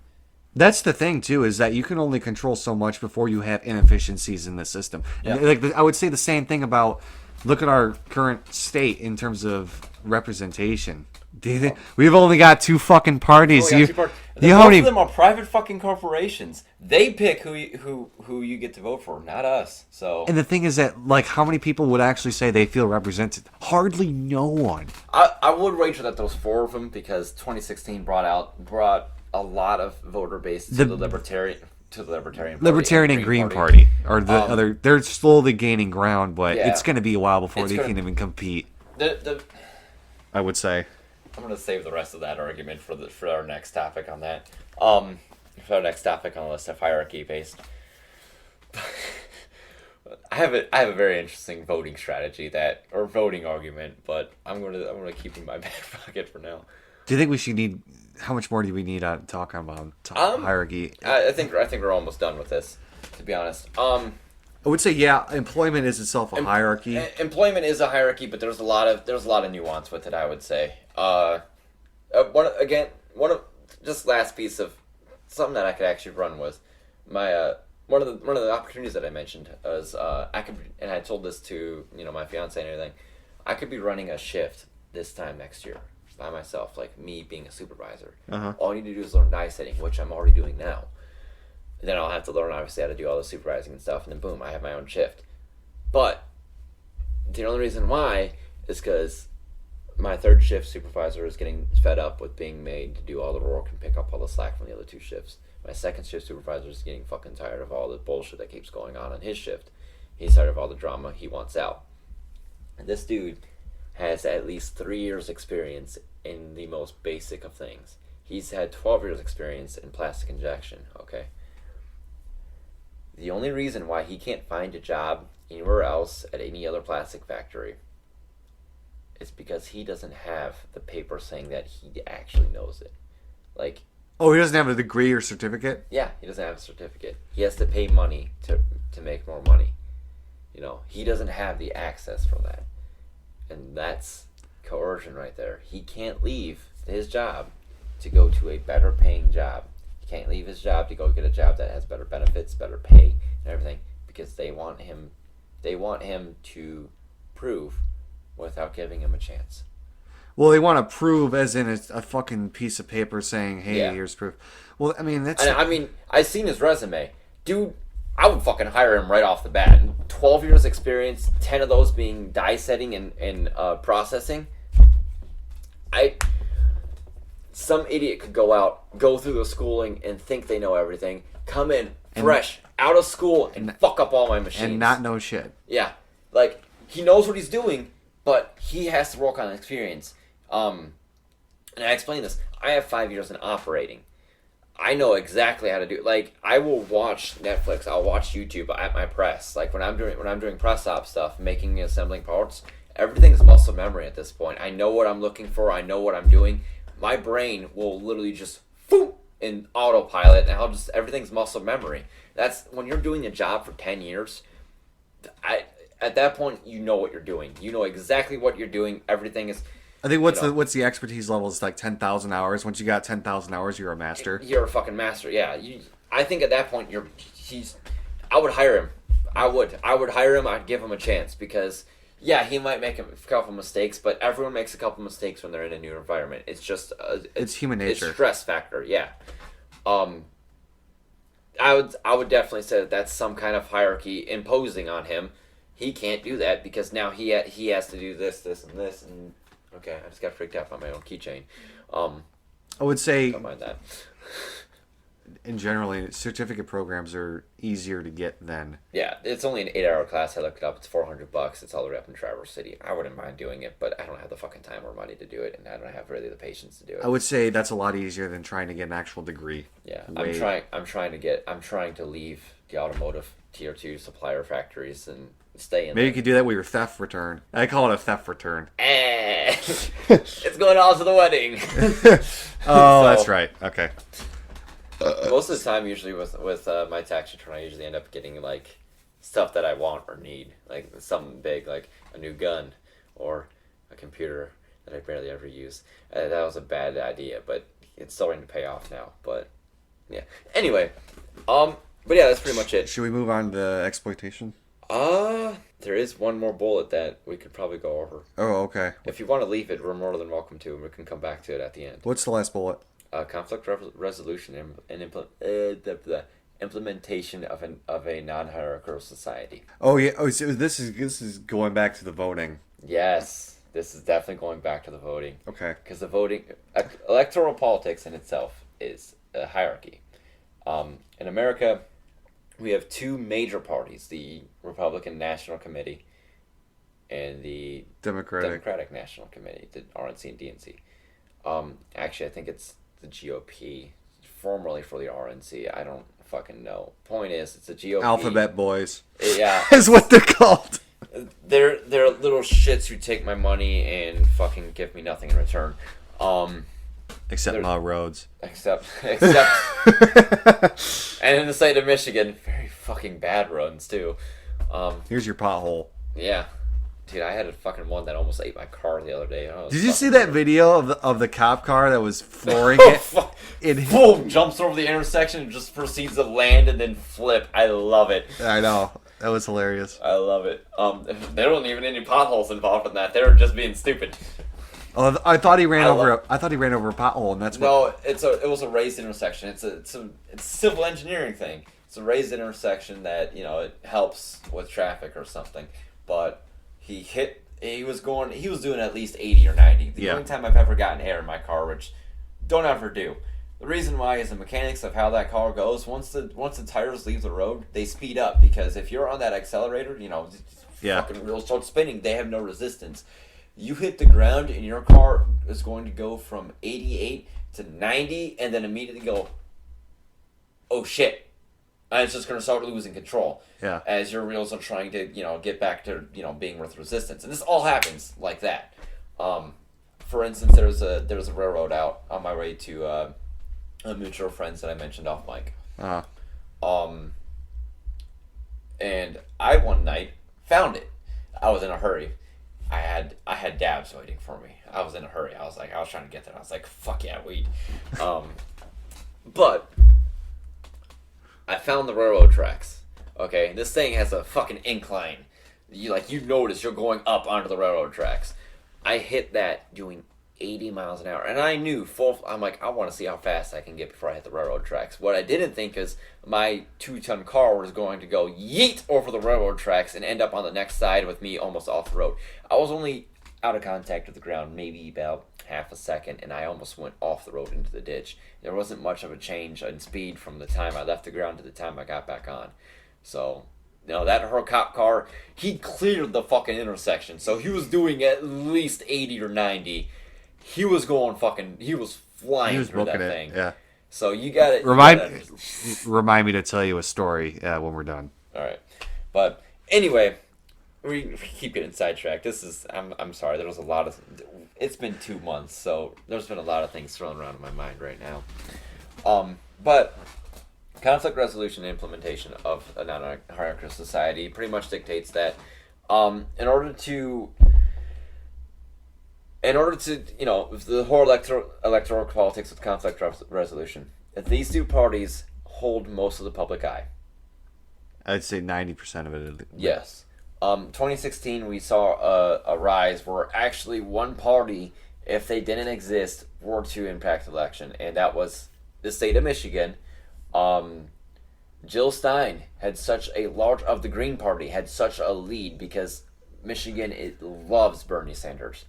that's the thing too, is that you can only control so much before you have inefficiencies in the system. Yeah. And like I would say the same thing about look at our current state in terms of representation. Do you think we've only got two fucking parties? Both of them are private fucking corporations. They pick who you get to vote for, not us. So, and the thing is that, like, how many people would actually say they feel represented? Hardly no one. I would wager that those 4 of them, because 2016 brought a lot of voter base to the libertarian party, and Green Party are the other. They're slowly gaining ground, but it's going to be a while before they can even compete. I would say. I'm going to save the rest of that argument for our next topic on that. For our next topic on the list of hierarchy based. I have a very interesting voting strategy or voting argument, but I'm gonna keep it in my back pocket for now. Do you think we should need? How much more do we need to talk about hierarchy? I think we're almost done with this, to be honest. I would say employment is itself a hierarchy. Employment is a hierarchy, but there's a lot of nuance with it, I would say. Just last piece of something that I could actually run was my one of the opportunities that I mentioned was I could, and I told this to my fiance and everything. I could be running a shift this time next year by myself, like me being a supervisor. All I need to do is learn die setting, which I'm already doing now. Then I'll have to learn, obviously, how to do all the supervising and stuff, and then boom, I have my own shift. But the only reason why is because my third shift supervisor is getting fed up with being made to do all the work and pick up all the slack from the other 2 shifts. My second shift supervisor is getting fucking tired of all the bullshit that keeps going on his shift. He's tired of all the drama. He wants out. And this dude has at least 3 years experience in the most basic of things. He's had 12 years experience in plastic injection, okay? The only reason why he can't find a job anywhere else at any other plastic factory is because he doesn't have the paper saying that he actually knows it. Like, he doesn't have a degree or certificate? Yeah, he doesn't have a certificate. He has to pay money to make more money. He doesn't have the access for that. And that's coercion right there. He can't leave his job to go to a better paying job. He can't leave his job to go get a job that has better benefits, better pay, and everything, because they want him to prove without giving him a chance. Well, they want to prove, as in a fucking piece of paper saying, "Hey, here's proof." Well, I mean, that's. I've seen his resume, dude. I would fucking hire him right off the bat. 12 years experience, 10 of those being die setting and processing. Some idiot could go through the schooling and think they know everything, come in fresh, out of school, and fuck up all my machines. And not know shit. Yeah. Like, he knows what he's doing, but he has to work on experience. And I explained this. I have 5 years in operating. I know exactly how to do it. Like, I will watch Netflix. I'll watch YouTube at my press. Like, when I'm doing press op stuff, making and assembling parts, everything's muscle memory at this point. I know what I'm looking for. I know what I'm doing. My brain will literally just boom in autopilot, and everything's muscle memory. That's when you're doing a job for 10 years. At that point, you know what you're doing. You know exactly what you're doing. Everything is. I think what's the expertise level is like 10,000 hours. Once you got 10,000 hours, you're a master. You're a fucking master. Yeah. I think at that point I would hire him. I would hire him. I'd give him a chance because he might make a couple mistakes, but everyone makes a couple mistakes when they're in a new environment. It's just it's human nature. It's stress factor. Yeah. I would definitely say that's some kind of hierarchy imposing on him. He can't do that because now he has to do this, and this, and okay, I just got freaked out by my own keychain. I would say, don't mind that. In general, certificate programs are easier to get than. Yeah, it's only an 8-hour class. I looked it up. It's $400. It's all the way up in Traverse City. I wouldn't mind doing it, but I don't have the fucking time or money to do it, and I don't have really the patience to do it. I would say that's a lot easier than trying to get an actual degree. Yeah, I'm trying to leave the automotive tier 2 supplier factories and stay in. Maybe you could do that with your theft return. I call it a theft return. It's going all to the wedding. That's right. Okay. Most of the time, usually with my tax return, I usually end up getting like stuff that I want or need, like something big, like a new gun or a computer that I barely ever use. That was a bad idea, but it's starting to pay off now. But yeah. Anyway, but yeah, that's pretty much it. Should we move on to exploitation? There is one more bullet that we could probably go over. Oh, okay. If you want to leave it, we're more than welcome to, and we can come back to it at the end. What's the last bullet? Conflict resolution and the implementation of a non-hierarchical society. Oh yeah. Oh, so this is going back to the voting. Yes, this is definitely going back to the voting. Okay. Because the voting, electoral politics in itself is a hierarchy. In America, we have two major parties: the Republican National Committee and the Democratic National Committee, the RNC and DNC. Actually, I think it's the GOP, formerly for the RNC. I don't fucking know. Point is, it's a GOP. Alphabet boys. Yeah, is what they're called. They're little shits who take my money and fucking give me nothing in return. Except my roads. Except, and in the state of Michigan, very fucking bad roads too. Here's your pothole. Yeah, dude, I had a fucking one that almost ate my car the other day. Did you see that video of the cop car that was flooring Oh, it? fuck. It Boom! Jumps over the intersection and just proceeds to land and then flip. I love it. I know. That was hilarious. I love it. There wasn't even any potholes involved in that. They were just being stupid. Oh, I thought he ran over a pothole, and that's what. No, it was a raised intersection. It's a civil engineering thing. It's a raised intersection that it helps with traffic or something. But he was doing at least 80 or 90. The only time I've ever gotten air in my car, which don't ever do. The reason why is the mechanics of how that car goes. Once the tires leave the road, they speed up because if you're on that accelerator, fucking wheels start spinning. They have no resistance. You hit the ground and your car is going to go from 88 to 90 and then immediately go, oh shit. And it's just going to start losing control. Yeah. As your wheels are trying to, get back to, being with resistance. And this all happens like that. For instance, there was a railroad out on my way to a mutual friends that I mentioned off mic. And I one night found it. I was in a hurry. I had dabs waiting for me. I was in a hurry. I was trying to get there. I was like, fuck yeah, weed. But I found the railroad tracks. Okay, this thing has a fucking incline. You notice you're going up onto the railroad tracks. I hit that doing 80 miles an hour, and I knew I'm like, I want to see how fast I can get before I hit the railroad tracks. What I didn't think is my 2-ton car was going to go yeet over the railroad tracks and end up on the next side with me almost off the road. I was only out of contact with the ground maybe about half a second, and I almost went off the road into the ditch. There wasn't much of a change in speed from the time I left the ground to the time I got back on. So, that cop car, he cleared the fucking intersection, so he was doing at least 80 or 90. He was flying through that thing. Yeah. So you got it. Remind me to tell you a story when we're done. All right. But anyway, we keep getting sidetracked. I'm sorry. There was a lot of. It's been 2 months, so there's been a lot of things thrown around in my mind right now. But conflict resolution and implementation of a non-hierarchical society pretty much dictates that in order to the whole electoral politics of conflict resolution, if these two parties hold most of the public eye. I'd say 90% of it. Yes. 2016, we saw a rise where actually one party, if they didn't exist, were to impact election, and that was the state of Michigan. Jill Stein had such a large, of the Green Party, had such a lead because Michigan loves Bernie Sanders.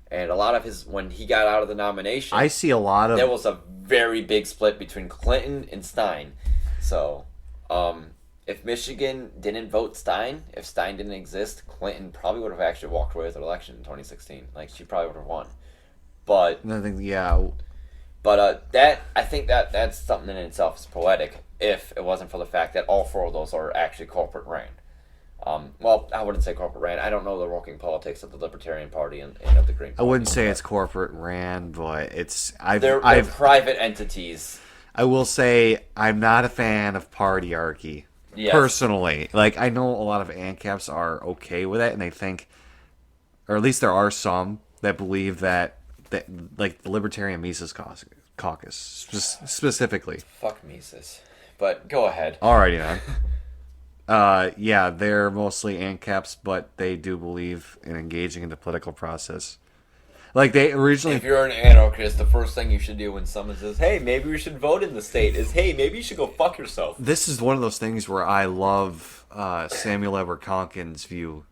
And a lot of when he got out of the nomination, I see a lot of. There was a very big split between Clinton and Stein. So, if Michigan didn't vote Stein, if Stein didn't exist, Clinton probably would have actually walked away with the election in 2016. She probably would have won. But I think, yeah. But I think that's something in itself is poetic. If it wasn't for the fact that all four of those are actually corporate ran. Well, I wouldn't say corporate ran. I don't know the working politics of the Libertarian Party and of the Green Party. I wouldn't say it's corporate ran, but it's they're private entities. I will say I'm not a fan of partyarchy. Yes. Personally, like I know a lot of ANCAPs are okay with it, and they think, or at least there are some that believe that like the Libertarian Mises Caucus specifically. Fuck Mises. But go ahead. Alrighty then. Yeah, they're mostly ANCAPs, but they do believe in engaging in the political process. Like they originally, If you're an anarchist, the first thing you should do when someone says, "Hey, maybe we should vote in the state," is, "Hey, maybe you should go fuck yourself." this is one of those things where I love Samuel Edward Conkin's view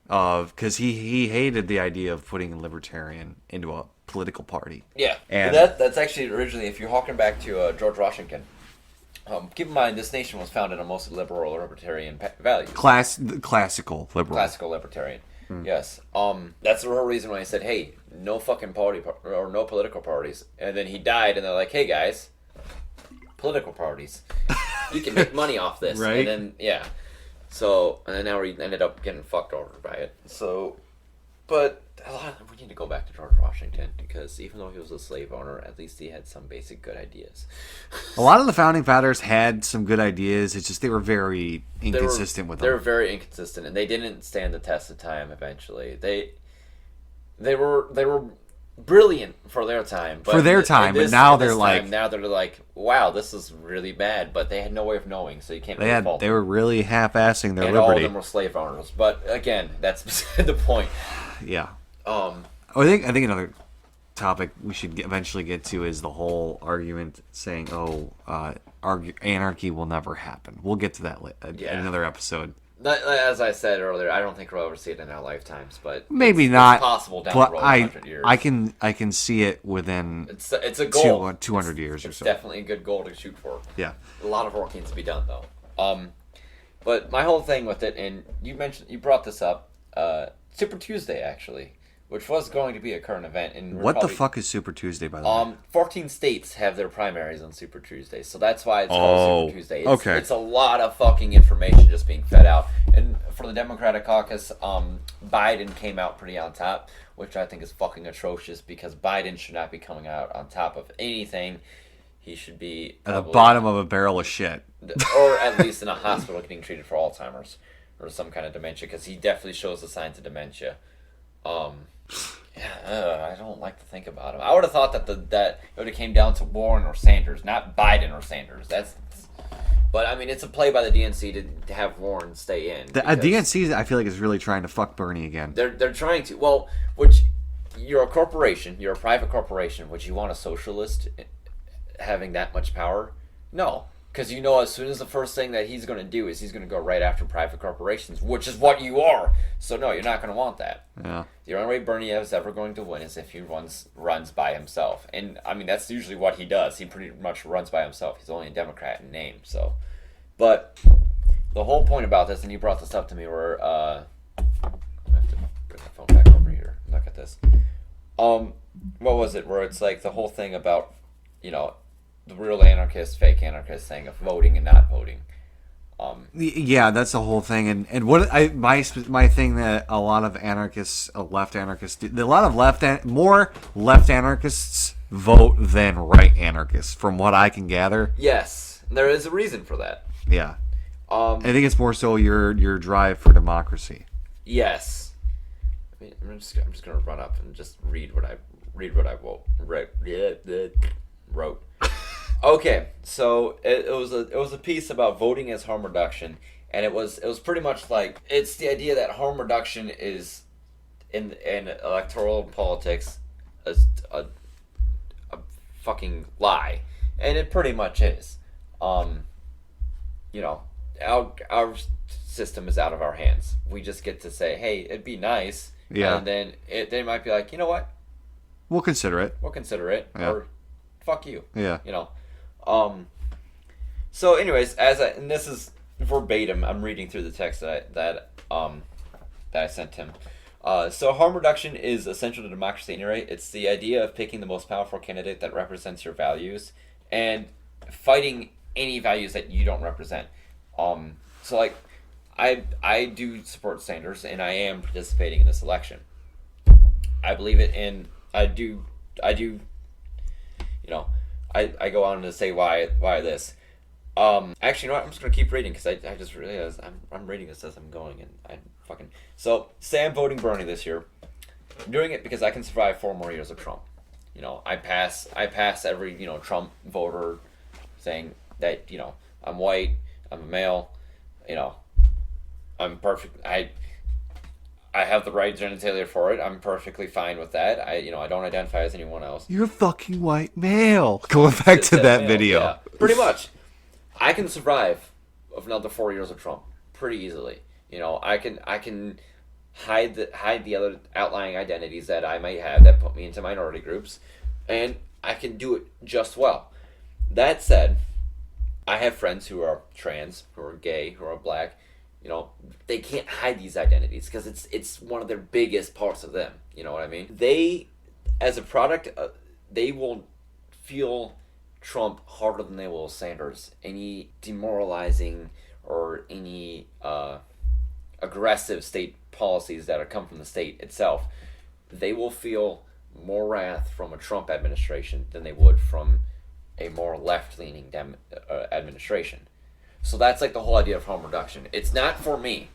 of, because he hated the idea of putting a libertarian into a political party. Yeah, And that's actually originally, if you're harking back to George Washington, keep in mind this nation was founded on mostly liberal or libertarian values. classical liberal. Classical libertarian. Yes. That's the real reason why I said, "Hey, no fucking or no political parties." And then he died, and they're like, "Hey guys, political parties, you can make money off this." Right. And then yeah. So and then now he ended up getting fucked over by it. So, but we need to go back to George Washington, because even though he was a slave owner, at least he had some basic good ideas. A lot of the founding fathers had some good ideas. It's just they were very inconsistent with them. They were very inconsistent, and they didn't stand the test of time. Eventually, they were brilliant for their time. But but now they're like, wow, this is really bad. But they had no way of knowing, so you can't. They were really half-assing their and liberty. all of them were slave owners. But again, that's beside the point. Yeah. I think another topic we should eventually get to is the whole argument saying, anarchy will never happen. We'll get to that in another episode. As I said earlier, I don't think we'll ever see it in our lifetimes, but maybe not. It's possible down but the road, 100 years. I can see it within it's a goal. 200 years or so. It's definitely a good goal to shoot for. Yeah. A lot of work needs to be done though. But my whole thing with it, and you brought this up, Super Tuesday actually, which was going to be a current event. What the fuck is Super Tuesday, by the way? 14 states have their primaries on Super Tuesday, so that's why it's called Super Tuesday. Okay. It's a lot of fucking information just being fed out. And for the Democratic caucus, Biden came out pretty on top, which I think is fucking atrocious, because Biden should not be coming out on top of anything. He should be at the bottom of a barrel of shit. Or at least in a hospital getting treated for Alzheimer's or some kind of dementia, because he definitely shows the signs of dementia. I don't like to think about him. I would have thought that it would have came down to Warren or Sanders, not Biden or Sanders. But I mean, it's a play by the DNC to have Warren stay in. The DNC, I feel like, is really trying to fuck Bernie again. They're trying to. Well, you're a corporation, you're a private corporation. Would you want a socialist having that much power? No. Because as soon as the first thing that he's going to do is he's going to go right after private corporations, which is what you are. So no, you're not going to want that. Yeah. The only way Bernie is ever going to win is if he runs by himself. And, I mean, that's usually what he does. He pretty much runs by himself. He's only a Democrat in name, so. But the whole point about this, and you brought this up to me, where, I have to bring my phone back over here and look at this. What was it, where it's like the whole thing about, the real anarchist, fake anarchist thing of voting and not voting. Yeah, that's the whole thing. And what my thing that a lot of anarchists, left anarchists, do, more left anarchists vote than right anarchists, from what I can gather. Yes, there is a reason for that. Yeah, I think it's more so your drive for democracy. Yes, I mean, I'm just gonna run up and just read what I wrote. Okay, so it was a piece about voting as harm reduction, and it was pretty much like, it's the idea that harm reduction is in electoral politics a fucking lie, and it pretty much is. Our system is out of our hands. We just get to say, hey, it'd be nice, and then they might be like, you know what? We'll consider it, or fuck you. Yeah. So anyways, and this is verbatim, I'm reading through the text that I sent him. So harm reduction is essential to democracy anyway. It's the idea of picking the most powerful candidate that represents your values and fighting any values that you don't represent. So like, I do support Sanders, and I am participating in this election. I believe it, and I do. I go on to say why this. Actually, you know what? I'm just gonna keep reading because I just realized I'm reading this as I'm going, and I fucking so say I'm voting Bernie this year. I'm doing it because I can survive 4 more years of Trump. I pass every Trump voter saying that I'm white, I'm a male, you know I'm perfect. I have the right genitalia for it. I'm perfectly fine with that. I don't identify as anyone else. You're a fucking white male. Going back to that male, video. Yeah, pretty much. I can survive of another 4 years of Trump pretty easily. I can hide the other outlying identities that I might have that put me into minority groups, and I can do it just well. That said, I have friends who are trans, who are gay, who are black. They can't hide these identities because it's one of their biggest parts of them. You know what I mean? They, as a product, they will feel Trump harder than they will Sanders. Any demoralizing or any aggressive state policies that come from the state itself, they will feel more wrath from a Trump administration than they would from a more left-leaning administration. So that's like the whole idea of harm reduction. It's not for me.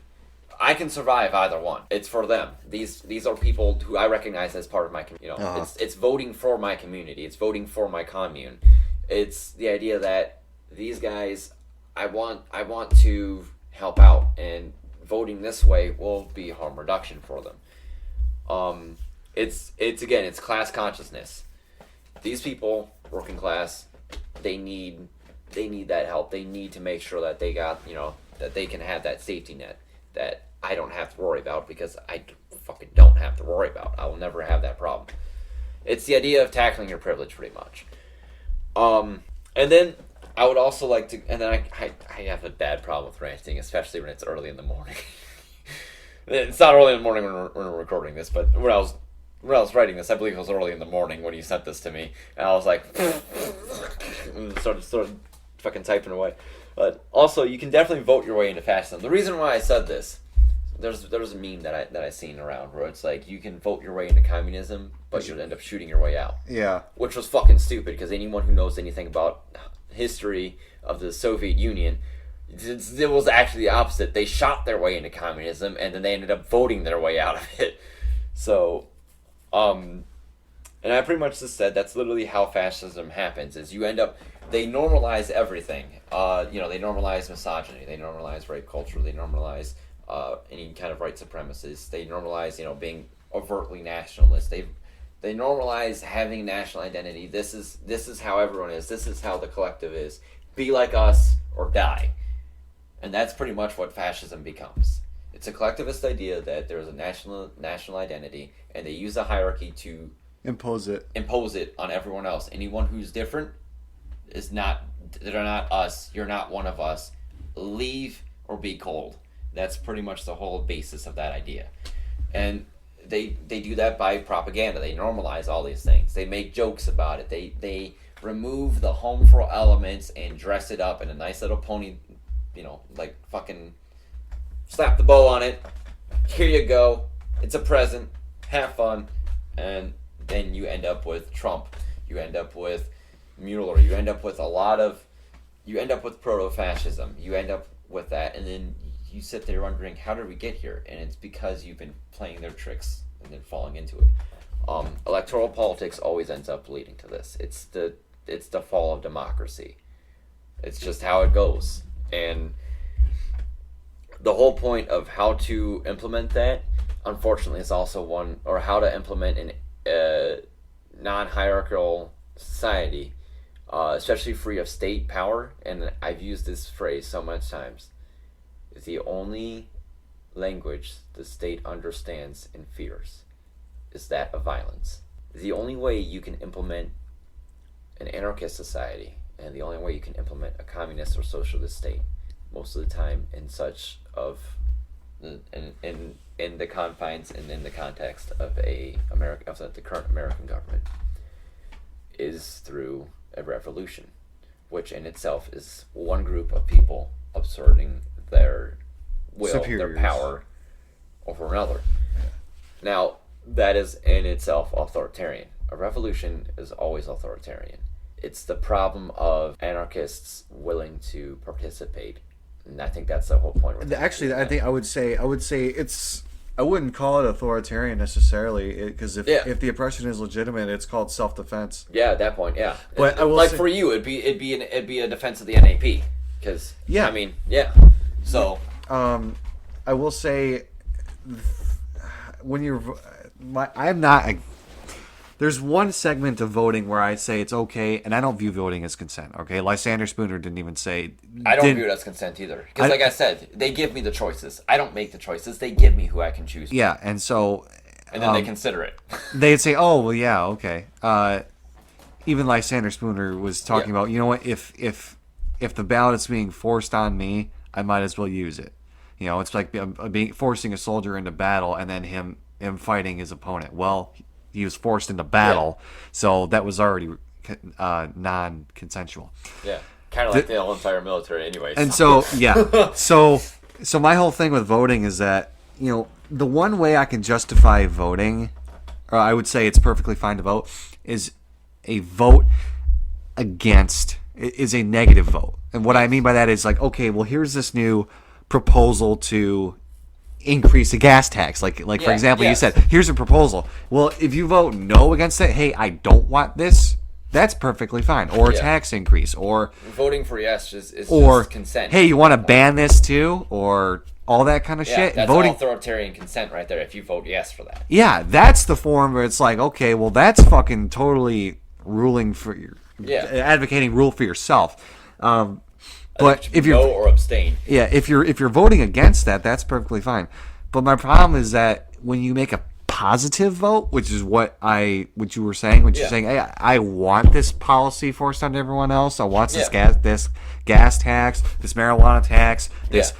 I can survive either one. It's for them. These are people who I recognize as part of my community. It's voting for my community. It's voting for my commune. It's the idea that these guys, I want to help out, and voting this way will be harm reduction for them. It's class consciousness. These people, working class, they need that help. They need to make sure that they got, that they can have that safety net that I don't have to worry about, because I fucking don't have to worry about. I will never have that problem. It's the idea of tackling your privilege, pretty much. And then I would also like to, and then I have a bad problem with ranting, especially when it's early in the morning. It's not early in the morning when we're recording this, but when I was writing this, I believe it was early in the morning when you sent this to me, and I was like, and sort of fucking typing away. But also, you can definitely vote your way into fascism. The reason why I said this, there's a meme that I seen around where it's like, you can vote your way into communism, but you'll end up shooting your way out. Yeah. Which was fucking stupid, because anyone who knows anything about history of the Soviet Union, it was actually the opposite. They shot their way into communism, and then they ended up voting their way out of it. So, and I pretty much just said that's literally how fascism happens. Is you end up, they normalize everything. They normalize misogyny. They normalize rape culture. They normalize any kind of white supremacists. They normalize, being overtly nationalist. They normalize having national identity. This is how everyone is. This is how the collective is. Be like us or die. And that's pretty much what fascism becomes. It's a collectivist idea that there's a national identity, and they use a hierarchy to impose it on everyone else. Anyone who's different they're not us. You're not one of us. Leave or be cold. That's pretty much the whole basis of that idea. And they do that by propaganda. They normalize all these things. They make jokes about it. They remove the harmful elements and dress it up in a nice little pony, like fucking slap the bow on it. Here you go. It's a present. Have fun. And then you end up with Trump. You end up with Mueller. You end up with proto-fascism. You end up with that, and then you sit there wondering, how did we get here? And it's because you've been playing their tricks and then falling into it. Electoral politics always ends up leading to this. It's the fall of democracy. It's just how it goes. And the whole point of how to implement that, unfortunately, is also how to implement an non-hierarchical society, especially free of state power. And I've used this phrase so much times. It's the only language the state understands and fears is that of violence. The only way you can implement an anarchist society, and the only way you can implement a communist or socialist state, most of the time in the confines and in the context of the current American government, is through a revolution, which in itself is one group of people asserting their will, Superiors. their power over another. Now, that is in itself authoritarian. A revolution is always authoritarian. It's the problem of anarchists willing to participate, and I think that's the whole point. Actually, I would say it's. I wouldn't call it authoritarian necessarily, because if the oppression is legitimate, it's called self-defense. Yeah, at that point, yeah. But I will like say, for you, it'd be a defense of the NAP, because yeah, I mean, yeah. So I will say, when I'm not. There's one segment of voting where I say it's okay, and I don't view voting as consent. Okay, Lysander Spooner didn't even say. I don't view it as consent either, because like I said, they give me the choices. I don't make the choices; they give me who I can choose. Yeah, and so. And then they consider it. They'd say, "Oh, well, yeah, okay." Even Lysander Spooner was talking about, you know what? If the ballot is being forced on me, I might as well use it. You know, it's like forcing a soldier into battle and then him fighting his opponent. Well, he was forced into battle, so that was already non-consensual. Yeah, kind of like the whole entire military, anyway. And so so my whole thing with voting is that, you know, the one way I can justify voting, or I would say it's perfectly fine to vote, is a vote against is a negative vote. And what I mean by that is like, okay, well, here's this new proposal to increase the gas tax. Like for example, you said, here's a proposal. Well, if you vote no against it, hey, I don't want this, that's perfectly fine. Or a tax increase, or voting for yes is just consent. Hey, you want to ban this too, or all that kind of shit. That's voting authoritarian consent right there. If you vote yes for that, that's the form where it's like, okay, well, that's fucking totally ruling for your advocating rule for yourself. But if you're no or abstain, if you're voting against that, that's perfectly fine. But my problem is that when you make a positive vote, which is what you were saying, you're saying, hey, I want this policy forced on everyone else. I want this gas tax, this marijuana tax, this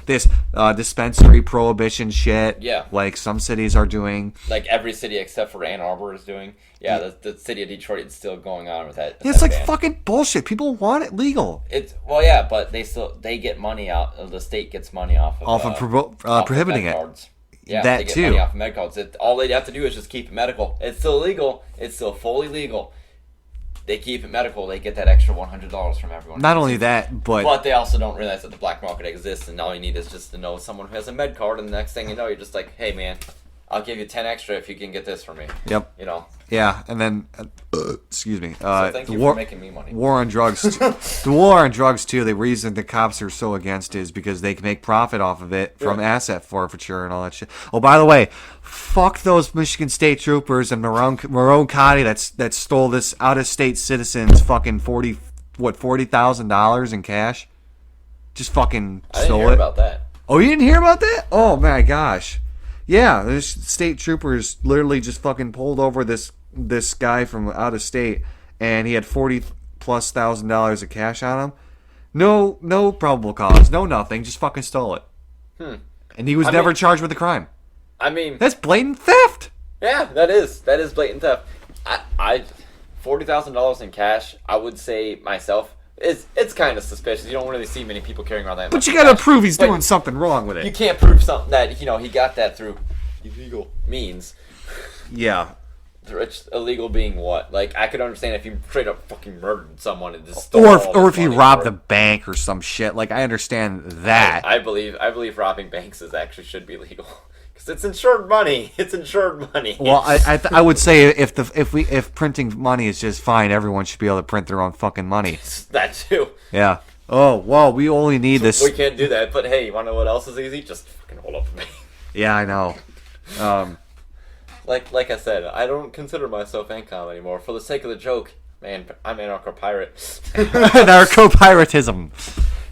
dispensary prohibition shit. Yeah, like some cities are doing. Like every city except for Ann Arbor is doing. Yeah, the city of Detroit is still going on with that. It's like fucking bullshit. People want it legal. But they get money out. The state gets money off of prohibiting it. Cards. Yeah, that they get too. Money off of med cards. All they have to do is just keep it medical. It's still legal. It's still fully legal. They keep it medical. They get that extra $100 from everyone. Not only that, but they also don't realize that the black market exists, and all you need is just to know someone who has a med card, and the next thing you know, you're just like, hey man, I'll give you 10 extra if you can get this for me. Yep. You know. Yeah, and then excuse me. So thank you for making me money. War on drugs. The war on drugs too. The reason the cops are so against it is because they can make profit off of it from asset forfeiture and all that shit. Oh, by the way, fuck those Michigan State troopers and Marone County that stole this out of state citizens fucking $40,000 in cash. Just fucking stole it. I didn't hear about that. Oh, you didn't hear about that? Oh my gosh. Yeah, there's state troopers literally just fucking pulled over this guy from out of state, and he had $40,000+ of cash on him. No probable cause, no nothing, just fucking stole it. And he was never charged with a crime. I mean, that's blatant theft. Yeah, that is blatant theft. I $40,000 in cash, I would say myself, it's kind of suspicious. You don't really see many people carrying around that. But you gotta prove he's doing something wrong with it. You can't prove something that he got that through illegal means. Yeah. It's illegal being what? Like, I could understand if you straight up fucking murdered someone and just stole or if you robbed a bank or some shit. Like, I understand that. I believe robbing banks should be legal. Because it's insured money. It's insured money. Well, I would say if printing money is just fine, everyone should be able to print their own fucking money. That too. Yeah. Oh, well, we only need this. We can't do that, but hey, you want to know what else is easy? Just fucking hold up a bank. Yeah, I know. Like I said, I don't consider myself ANCOM anymore. For the sake of the joke, man, I'm anarcho-pirate. Anarcho-piratism.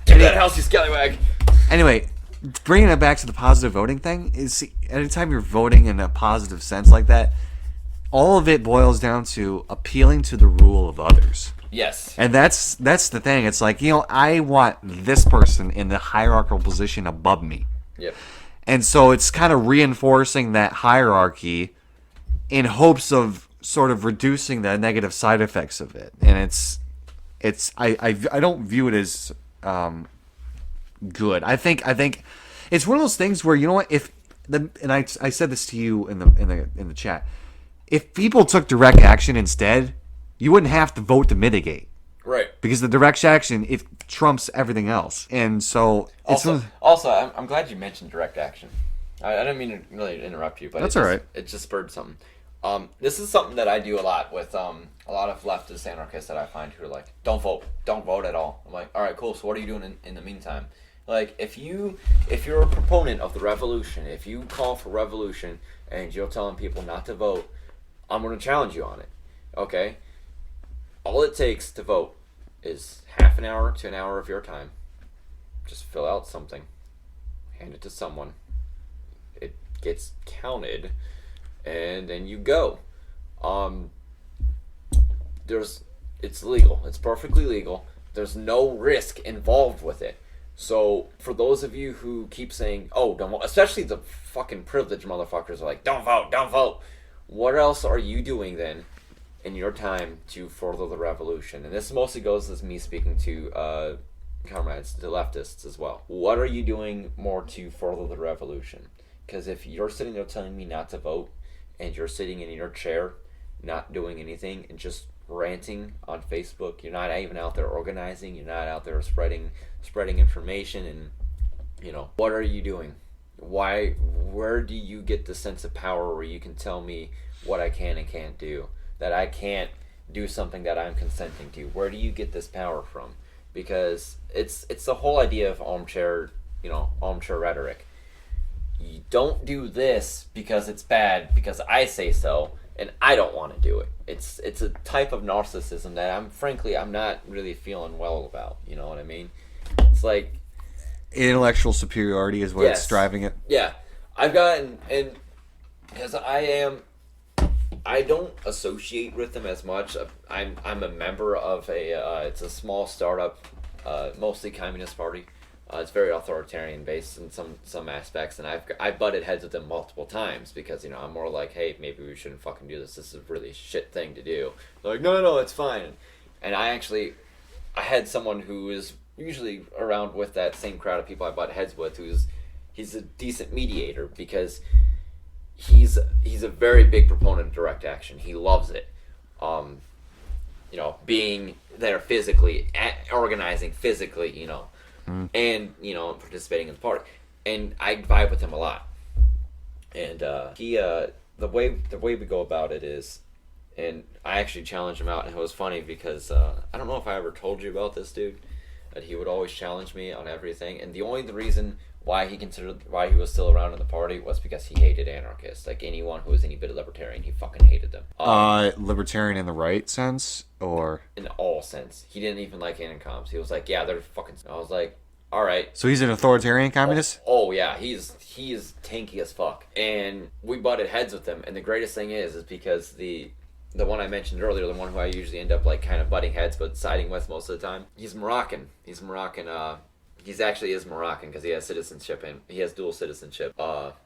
Give me that house, you scallywag. Anyway, bringing it back to the positive voting thing, is anytime you're voting in a positive sense like that, all of it boils down to appealing to the rule of others. Yes. And that's the thing. It's like, I want this person in the hierarchical position above me. Yep. And so it's kind of reinforcing that hierarchy in hopes of sort of reducing the negative side effects of it. And I don't view it as good. I think it's one of those things where, you know what, I said this to you in the chat. If people took direct action instead, you wouldn't have to vote to mitigate. Right. because the direct action it trumps everything else, and so it's Also, I'm glad you mentioned direct action. I didn't mean to really interrupt you, but That's all right. It just spurred something. This is something that I do a lot with a lot of leftist anarchists that I find who are like, don't vote at all. I'm like, all right, cool. So what are you doing in the meantime? Like, if you're a proponent of the revolution, if you call for revolution and you're telling people not to vote, I'm going to challenge you on it. Okay? All it takes to vote is half an hour to an hour of your time. Just fill out something, hand it to someone. It gets counted, and then you go. It's legal. It's perfectly legal. There's no risk involved with it. So for those of you who keep saying, "Oh, don't vote," especially the fucking privileged motherfuckers are like, "Don't vote, don't vote." What else are you doing then in your time to further the revolution? And this mostly goes as me speaking to comrades, the leftists as well. What are you doing more to further the revolution? Because if you're sitting there telling me not to vote, and you're sitting in your chair, not doing anything, and just ranting on Facebook, you're not even out there organizing, you're not out there spreading information, and what are you doing? Where do you get the sense of power where you can tell me what I can and can't do, that I can't do something that I'm consenting to? Where do you get this power from? Because it's the whole idea of armchair rhetoric. You don't do this because it's bad, because I say so, and I don't want to do it. It's a type of narcissism that I'm not really feeling well about. You know what I mean? It's like intellectual superiority is what's driving it. Yeah, I've gotten, and because I don't associate with them as much. I'm a member of it's a small startup, mostly communist party. It's very authoritarian based in some aspects, and I've butted heads with them multiple times because I'm more like, hey, maybe we shouldn't fucking do this. This is a really shit thing to do. They're like, no, it's fine. And I had someone who is usually around with that same crowd of people I butt heads with, he's a decent mediator because he's a very big proponent of direct action. He loves it. Being there physically, organizing physically, and participating in the party, and I vibe with him a lot. And the way we go about it is, and I actually challenged him out, and it was funny because I don't know if I ever told you about this dude, that he would always challenge me on everything, and the reason why he was still around in the party was because he hated anarchists. Like anyone who was any bit of libertarian, he fucking hated them. Libertarian in the right sense, or in all sense. He didn't even like anarcho-comms. He was like, yeah, they're fucking. I was like, all right. So he's an authoritarian communist? Oh yeah, he is tanky as fuck. And we butted heads with him. And the greatest thing is because the one I mentioned earlier, the one who I usually end up like kind of butting heads but siding with most of the time, he's Moroccan. He's Moroccan. He's actually is Moroccan because he has citizenship, and he has dual citizenship.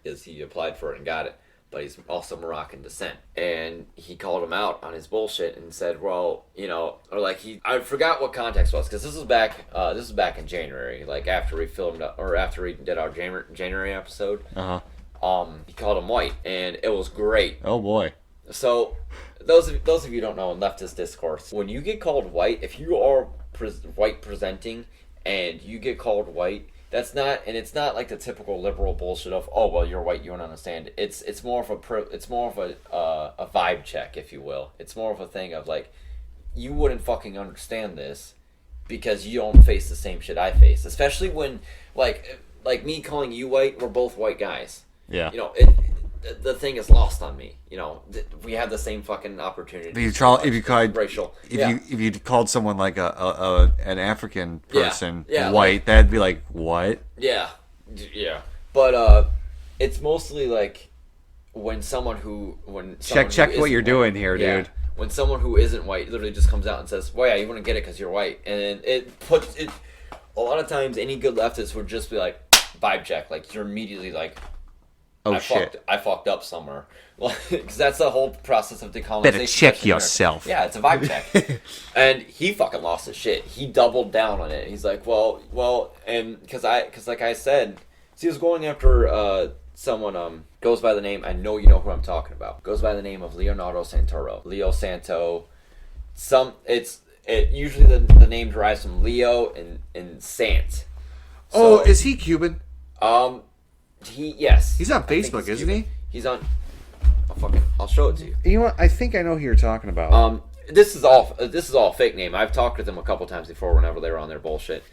He applied for it and got it, but he's also Moroccan descent. And he called him out on his bullshit and said, well, I forgot what context was, because this was back in January, like after we filmed or after we did our January episode. He called him white, and it was great. Oh boy. So those of you who don't know, in leftist discourse, when you get called white, if you are white presenting and you get called white, it's not like the typical liberal bullshit of, oh well, you're white, you don't understand. It's more of a vibe check, if you will. It's more of a thing of like, you wouldn't fucking understand this because you don't face the same shit I face. Especially when like me calling you white, we're both white guys. Yeah. The thing is lost on me. We have the same fucking opportunity. If you called someone like an African person white, that'd be like, what? Yeah. But it's mostly like when check what you're doing here, dude. When someone who isn't white literally just comes out and says, well, yeah, you wouldn't get it because you're white, and it puts it. A lot of times, any good leftist would just be like, vibe check, like you're immediately like, oh shit, I fucked up somewhere. Because that's the whole process of decolonization. Better check yourself. Yeah, it's a vibe check. And he fucking lost his shit. He doubled down on it. He's like, well, and because like I said, he was going after someone goes by the name, I know you know who I'm talking about. Goes by the name of Leonardo Santoro. Leo Santo. It's Usually the name derives from Leo and Sant. So, is he Cuban? Yes. He's on Facebook, isn't he? He's on. I'll show it to you. You know what? I think I know who you're talking about. This is all fake name. I've talked with them a couple times before whenever they were on their bullshit.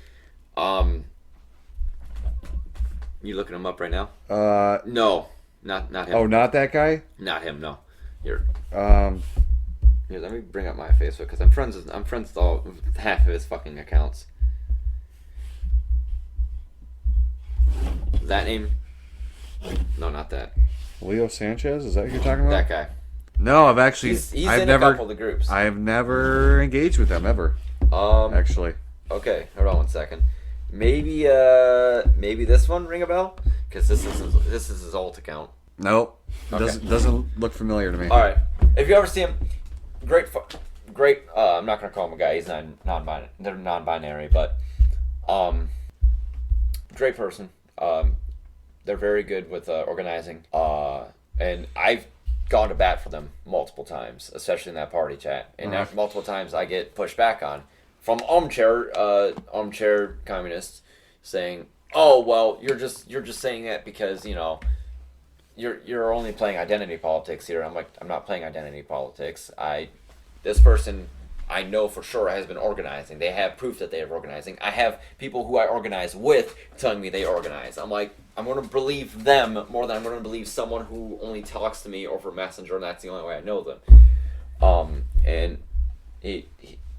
You looking him up right now? No, not him. Oh, not that guy? Not him. No. Here, let me bring up my Facebook because I'm friends with all half of his fucking accounts. That name? No, not that. Leo Sanchez? Is that what you're talking about? That guy. No, I've actually. He's I've in never, a couple of the groups. I have never engaged with them ever. Actually. Okay, hold on one second. Maybe this one ring a bell because this is his alt account. Nope. Okay. Doesn't look familiar to me. All right. If you ever see him, great. I'm not gonna call him a guy. He's non-binary. They're non-binary, but great person. They're very good with organizing. And I've gone to bat for them multiple times, especially in that party chat. And multiple times I get pushed back on from armchair communists saying, "Oh, well, you're just saying that because you're only playing identity politics here." I'm like, I'm not playing identity politics. This person I know for sure has been organizing. They have proof that they are organizing. I have people who I organize with telling me they organize. I'm like, I'm going to believe them more than I'm going to believe someone who only talks to me over Messenger, and that's the only way I know them. And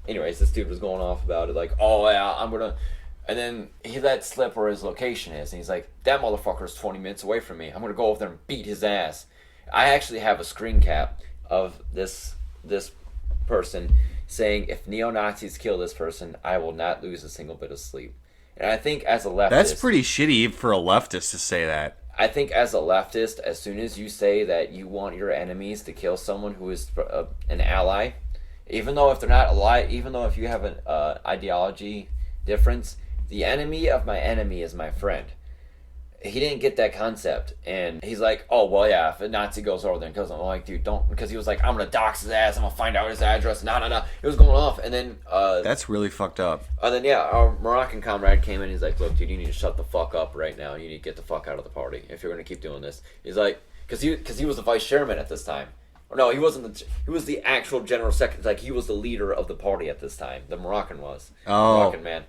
anyways, this dude was going off about it, like, oh yeah, I'm gonna, and then he let slip where his location is, and he's like, that motherfucker's 20 minutes away from me. I'm gonna go over there and beat his ass. I actually have a screen cap of this person saying, if neo-Nazis kill this person, I will not lose a single bit of sleep. And I think as a leftist... That's pretty shitty for a leftist to say that. I think as a leftist, as soon as you say that you want your enemies to kill someone who is an ally, even though if they're not alive, even though if you have an ideology difference, the enemy of my enemy is my friend. He didn't get that concept, and he's like, oh, well, yeah, if a Nazi goes over there and kills him, I'm like, dude, don't, because he was like, I'm going to dox his ass, I'm going to find out his address, no, it was going off, and then... That's really fucked up. And then, yeah, our Moroccan comrade came in, he's like, look, dude, you need to shut the fuck up right now, you need to get the fuck out of the party if you're going to keep doing this. He's like, because he was the vice chairman at this time. No, he wasn't, he was the actual general secretary, like, he was the leader of the party at this time, the Moroccan was. Oh. Moroccan man.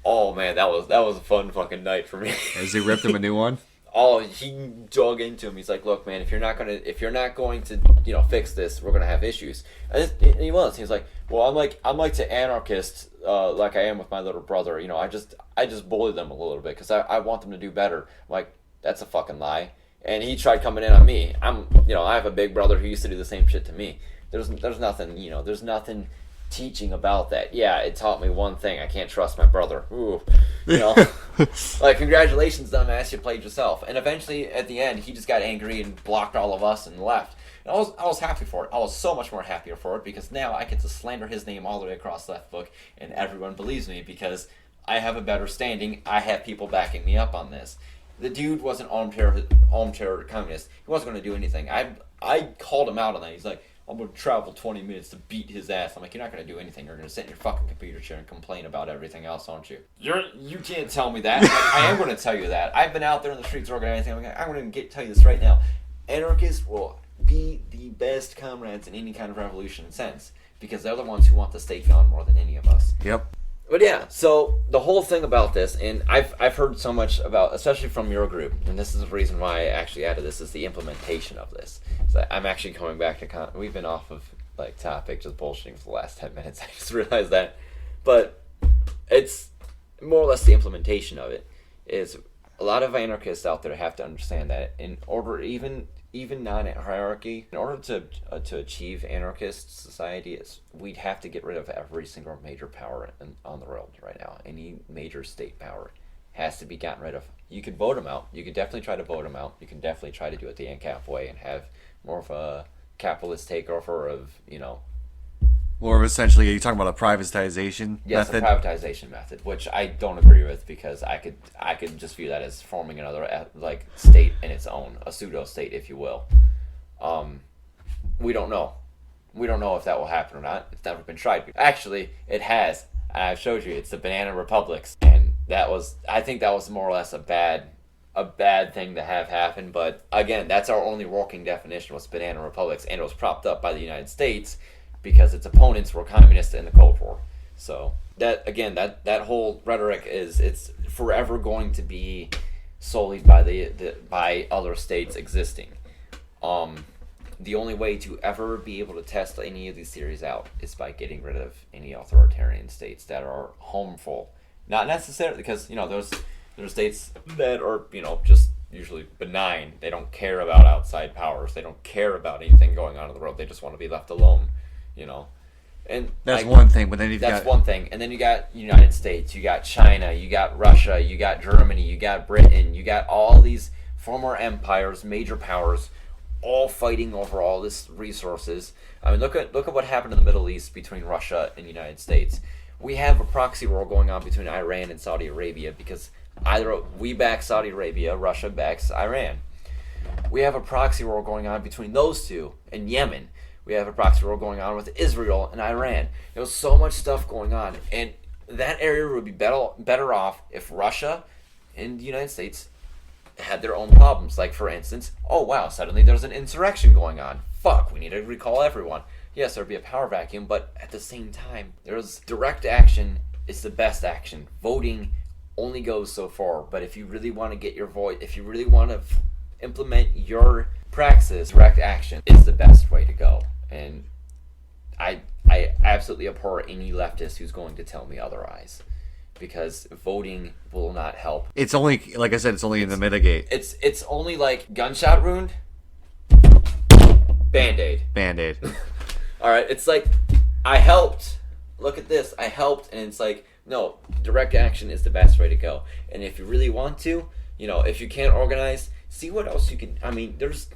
Oh man, that was a fun fucking night for me. Has he ripped him a new one? Oh, he dug into him. He's like, "Look, man, if you're not going to, fix this, we're gonna have issues." And he was. He's like, "Well, I'm like to anarchists, like I am with my little brother. I just bully them a little bit because I want them to do better." I'm like, that's a fucking lie. And he tried coming in on me. I have a big brother who used to do the same shit to me. There's nothing, there's nothing teaching about that. Yeah, it taught me one thing: I can't trust my brother. Ooh, like, congratulations, dumbass, you played yourself. And eventually, at the end, he just got angry and blocked all of us and left. And I was happy for it. I was so much more happier for it because now I get to slander his name all the way across Left Book, and everyone believes me because I have a better standing. I have people backing me up on this. The dude was an armchair communist. He wasn't going to do anything. I called him out on that. He's like, I'm going to travel 20 minutes to beat his ass. I'm like, you're not going to do anything. You're going to sit in your fucking computer chair and complain about everything else, aren't you? You can't tell me that. Like, I am going to tell you that. I've been out there in the streets organizing. I'm going to tell you this right now. Anarchists will be the best comrades in any kind of revolution sense because they're the ones who want the state gone more than any of us. Yep. But yeah, so the whole thing about this, and I've heard so much about, especially from your group, and this is the reason why I actually added this, is the implementation of this. So I'm actually coming back to, we've been off of topic, just bullshitting for the last 10 minutes. I just realized that. But it's more or less the implementation of it. Is a lot of anarchists out there have to understand that in order, even non-hierarchy, in order to achieve anarchist society, we'd have to get rid of every single major power on the world right now. Any major state power has to be gotten rid of. You could vote them out. You could definitely try to vote them out. You can definitely try to do it the ANCAP way and have more of a capitalist takeover of, Or essentially, are you talking about a privatization yes, method? a privatization method, which I don't agree with because I could just view that as forming another state in its own, a pseudo state, if you will. We don't know. We don't know if that will happen or not. It's never been tried. Actually, it has. I've showed you. It's the banana republics, and I think that was more or less a bad thing to have happen. But again, that's our only working definition, was banana republics, and it was propped up by the United States because its opponents were communists in the Cold War. So that again, that whole rhetoric it's forever going to be solely by other states existing. The only way to ever be able to test any of these theories out is by getting rid of any authoritarian states that are harmful. Not necessarily because there's states that are just usually benign. They don't care about outside powers. They don't care about anything going on in the world. They just want to be left alone. And that's one thing. But then that's one thing. And then you got United States. You got China. You got Russia. You got Germany. You got Britain. You got all these former empires, major powers, all fighting over all this resources. I mean, look at what happened in the Middle East between Russia and the United States. We have a proxy war going on between Iran and Saudi Arabia because either we back Saudi Arabia, Russia backs Iran. We have a proxy war going on between those two and Yemen. We have a proxy war going on with Israel and Iran. There's so much stuff going on, and that area would be better off if Russia and the United States had their own problems. Like, for instance, oh wow, suddenly there's an insurrection going on. Fuck, we need to recall everyone. Yes, there'd be a power vacuum, but at the same time, there's direct action is the best action. Voting only goes so far, but if you really want to get your voice, if you really want to implement your praxis, direct action is the best way to go. And I absolutely abhor any leftist who's going to tell me otherwise, because voting will not help. It's only, like I said, it's only in the mitigate. It's only like gunshot wound, Band-Aid. Band-Aid. All right, it's like, I helped. Look at this, I helped, and it's like, no, direct action is the best way to go. And if you really want to, if you can't organize, see what else you can. I mean, there's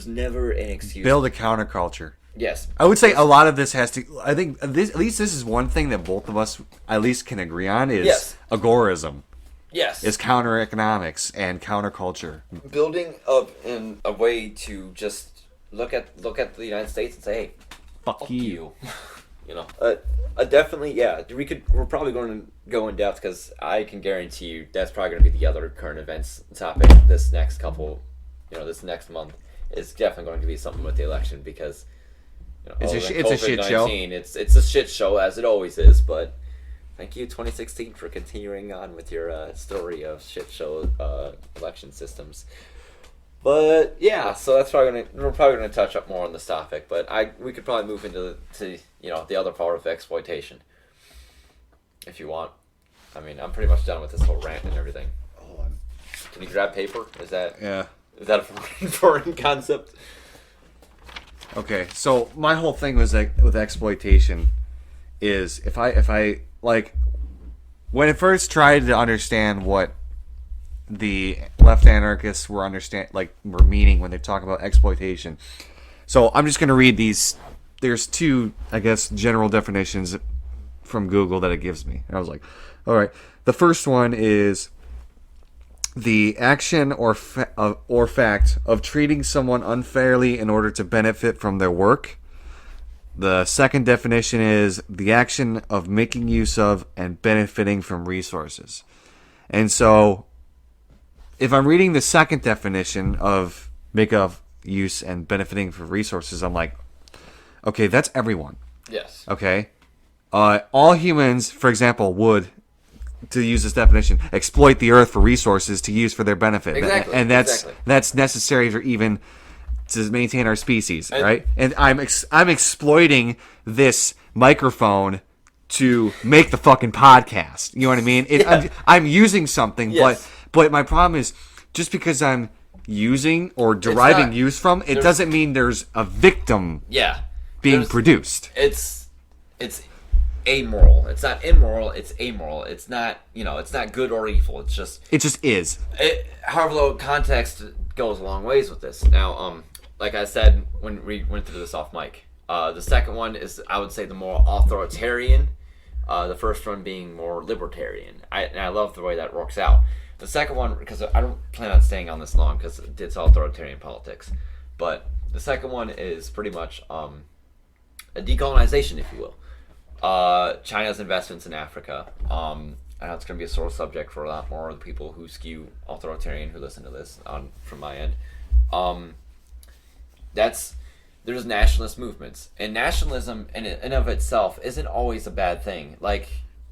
never an excuse. Build a counterculture. Yes. I would say a lot of this has to. I think at least this is one thing that both of us at least can agree on is agorism. Yes. Is counter economics and counterculture. Building up in a way to just look at the United States and say, hey, fuck you. Definitely, yeah. We're probably going to go in depth because I can guarantee you that's probably going to be the other current events topic this next this next month. It's definitely going to be something with the election because it's a shit show. It's a shit show as it always is. But thank you, 2016, for continuing on with your story of shit show election systems. But yeah, so we're probably gonna touch up more on this topic. But we could probably move into the other part of exploitation if you want. I mean, I'm pretty much done with this whole rant and everything. Hold on. Can you grab paper? Is that a foreign concept? Okay, so my whole thing was with exploitation is if I like when I first tried to understand what the left anarchists were meaning when they talk about exploitation. So I'm just going to read these. There's two, I guess, general definitions from Google that it gives me. And I was like, all right. The first one is the action or fact of treating someone unfairly in order to benefit from their work. The second definition is the action of making use of and benefiting from resources. And so if I'm reading the second definition of make of use and benefiting from resources, I'm like, okay, that's everyone. Yes. Okay? All humans, for example, would, to use this definition, exploit the earth for resources to use for their benefit. Exactly. And that's necessary for even to maintain our species, right? And I'm exploiting this microphone to make the fucking podcast. You know what I mean? I'm using something, yes. But my problem is, just because I'm using or deriving use from, it doesn't mean there's a victim being produced. It's amoral. It's not immoral, it's amoral. It's not, it's not good or evil. It just is. However, though, context goes a long ways with this. Now, like I said when we went through this off mic, the second one is, I would say, the more authoritarian. The first one being more libertarian. I love the way that works out. The second one, because I don't plan on staying on this long because it's authoritarian politics, but the second one is pretty much a decolonization, if you will. China's investments in Africa. I know it's going to be a sore subject for a lot more of the people who skew authoritarian who listen to this from my end. There's nationalist movements, and nationalism in and of itself isn't always a bad thing. Like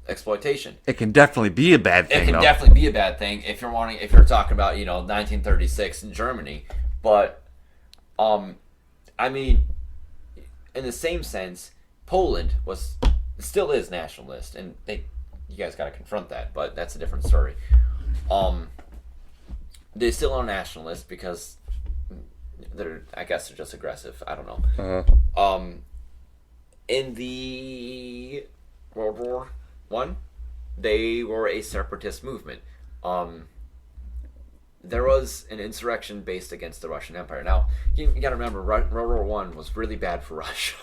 exploitation, It can definitely be a bad thing. it can though. definitely be a bad thing if you're talking about 1936 in Germany. But I mean, in the same sense, Poland still is nationalist, and you guys got to confront that, but that's a different story. They still are nationalist because I guess they're just aggressive. I don't know. In the World War One, they were a separatist movement. There was an insurrection based against the Russian Empire. Now you got to remember, World War One was really bad for Russia.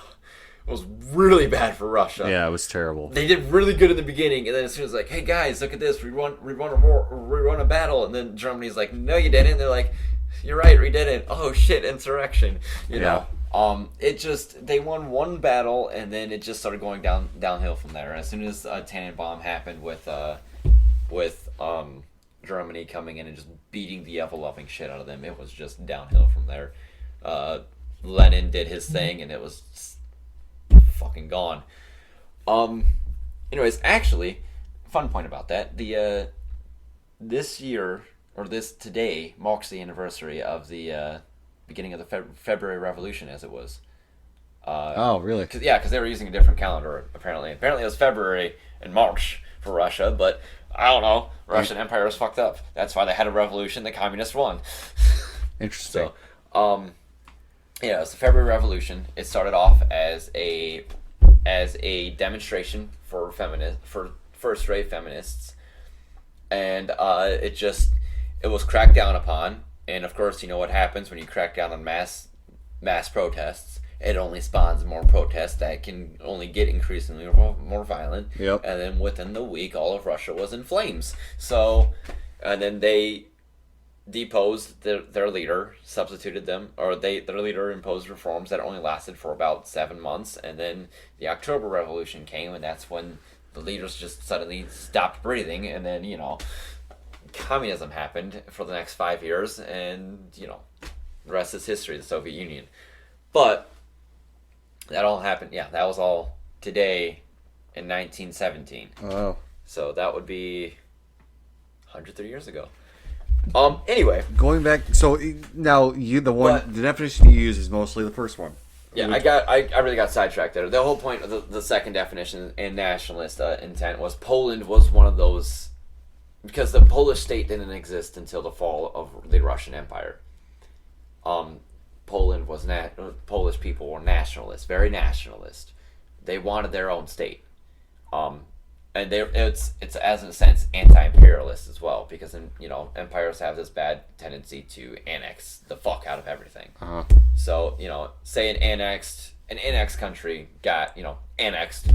It was really bad for Russia. Yeah, it was terrible. They did really good in the beginning, and then as soon as hey guys, look at this, we won a battle, and then Germany's like, no, you didn't. They're like, you're right, we didn't. Oh shit, insurrection. You know. They won one battle, and then it just started going downhill from there. As soon as Tannenbaum happened with Germany coming in and just beating the ever-loving shit out of them, it was just downhill from there. Lenin did his thing, and it was just fucking gone. Anyways, actually, fun point about that, this year, or today, marks the anniversary of the beginning of the February Revolution, as it was. Oh, really? Because they were using a different calendar, apparently. Apparently it was February and March for Russia, but I don't know. Russian Empire was fucked up. That's why they had a revolution. The communists won. Interesting. So, it's the February Revolution. It started off as a demonstration for first-rate feminists, and it was cracked down upon. And of course, you know what happens when you crack down on mass protests. It only spawns more protests that can only get increasingly more violent. Yep. And then within the week, all of Russia was in flames. So, and then they deposed their leader, substituted them, or their leader imposed reforms that only lasted for about 7 months. And then the October Revolution came, and that's when the leaders just suddenly stopped breathing. And then, communism happened for the next 5 years, and, the rest is history, the Soviet Union. But that all happened, that was all today in 1917. Oh. So that would be 103 years ago. Anyway. Going back, so now the definition you use is mostly the first one. Yeah, I really got sidetracked there. The whole point of the second definition in nationalist intent was Poland was one of those, because the Polish state didn't exist until the fall of the Russian Empire. Polish people were nationalists, very nationalist. They wanted their own state, and it's as in a sense anti-imperialist as well, because empires have this bad tendency to annex the fuck out of everything. Uh-huh. So say an annexed country got annexed.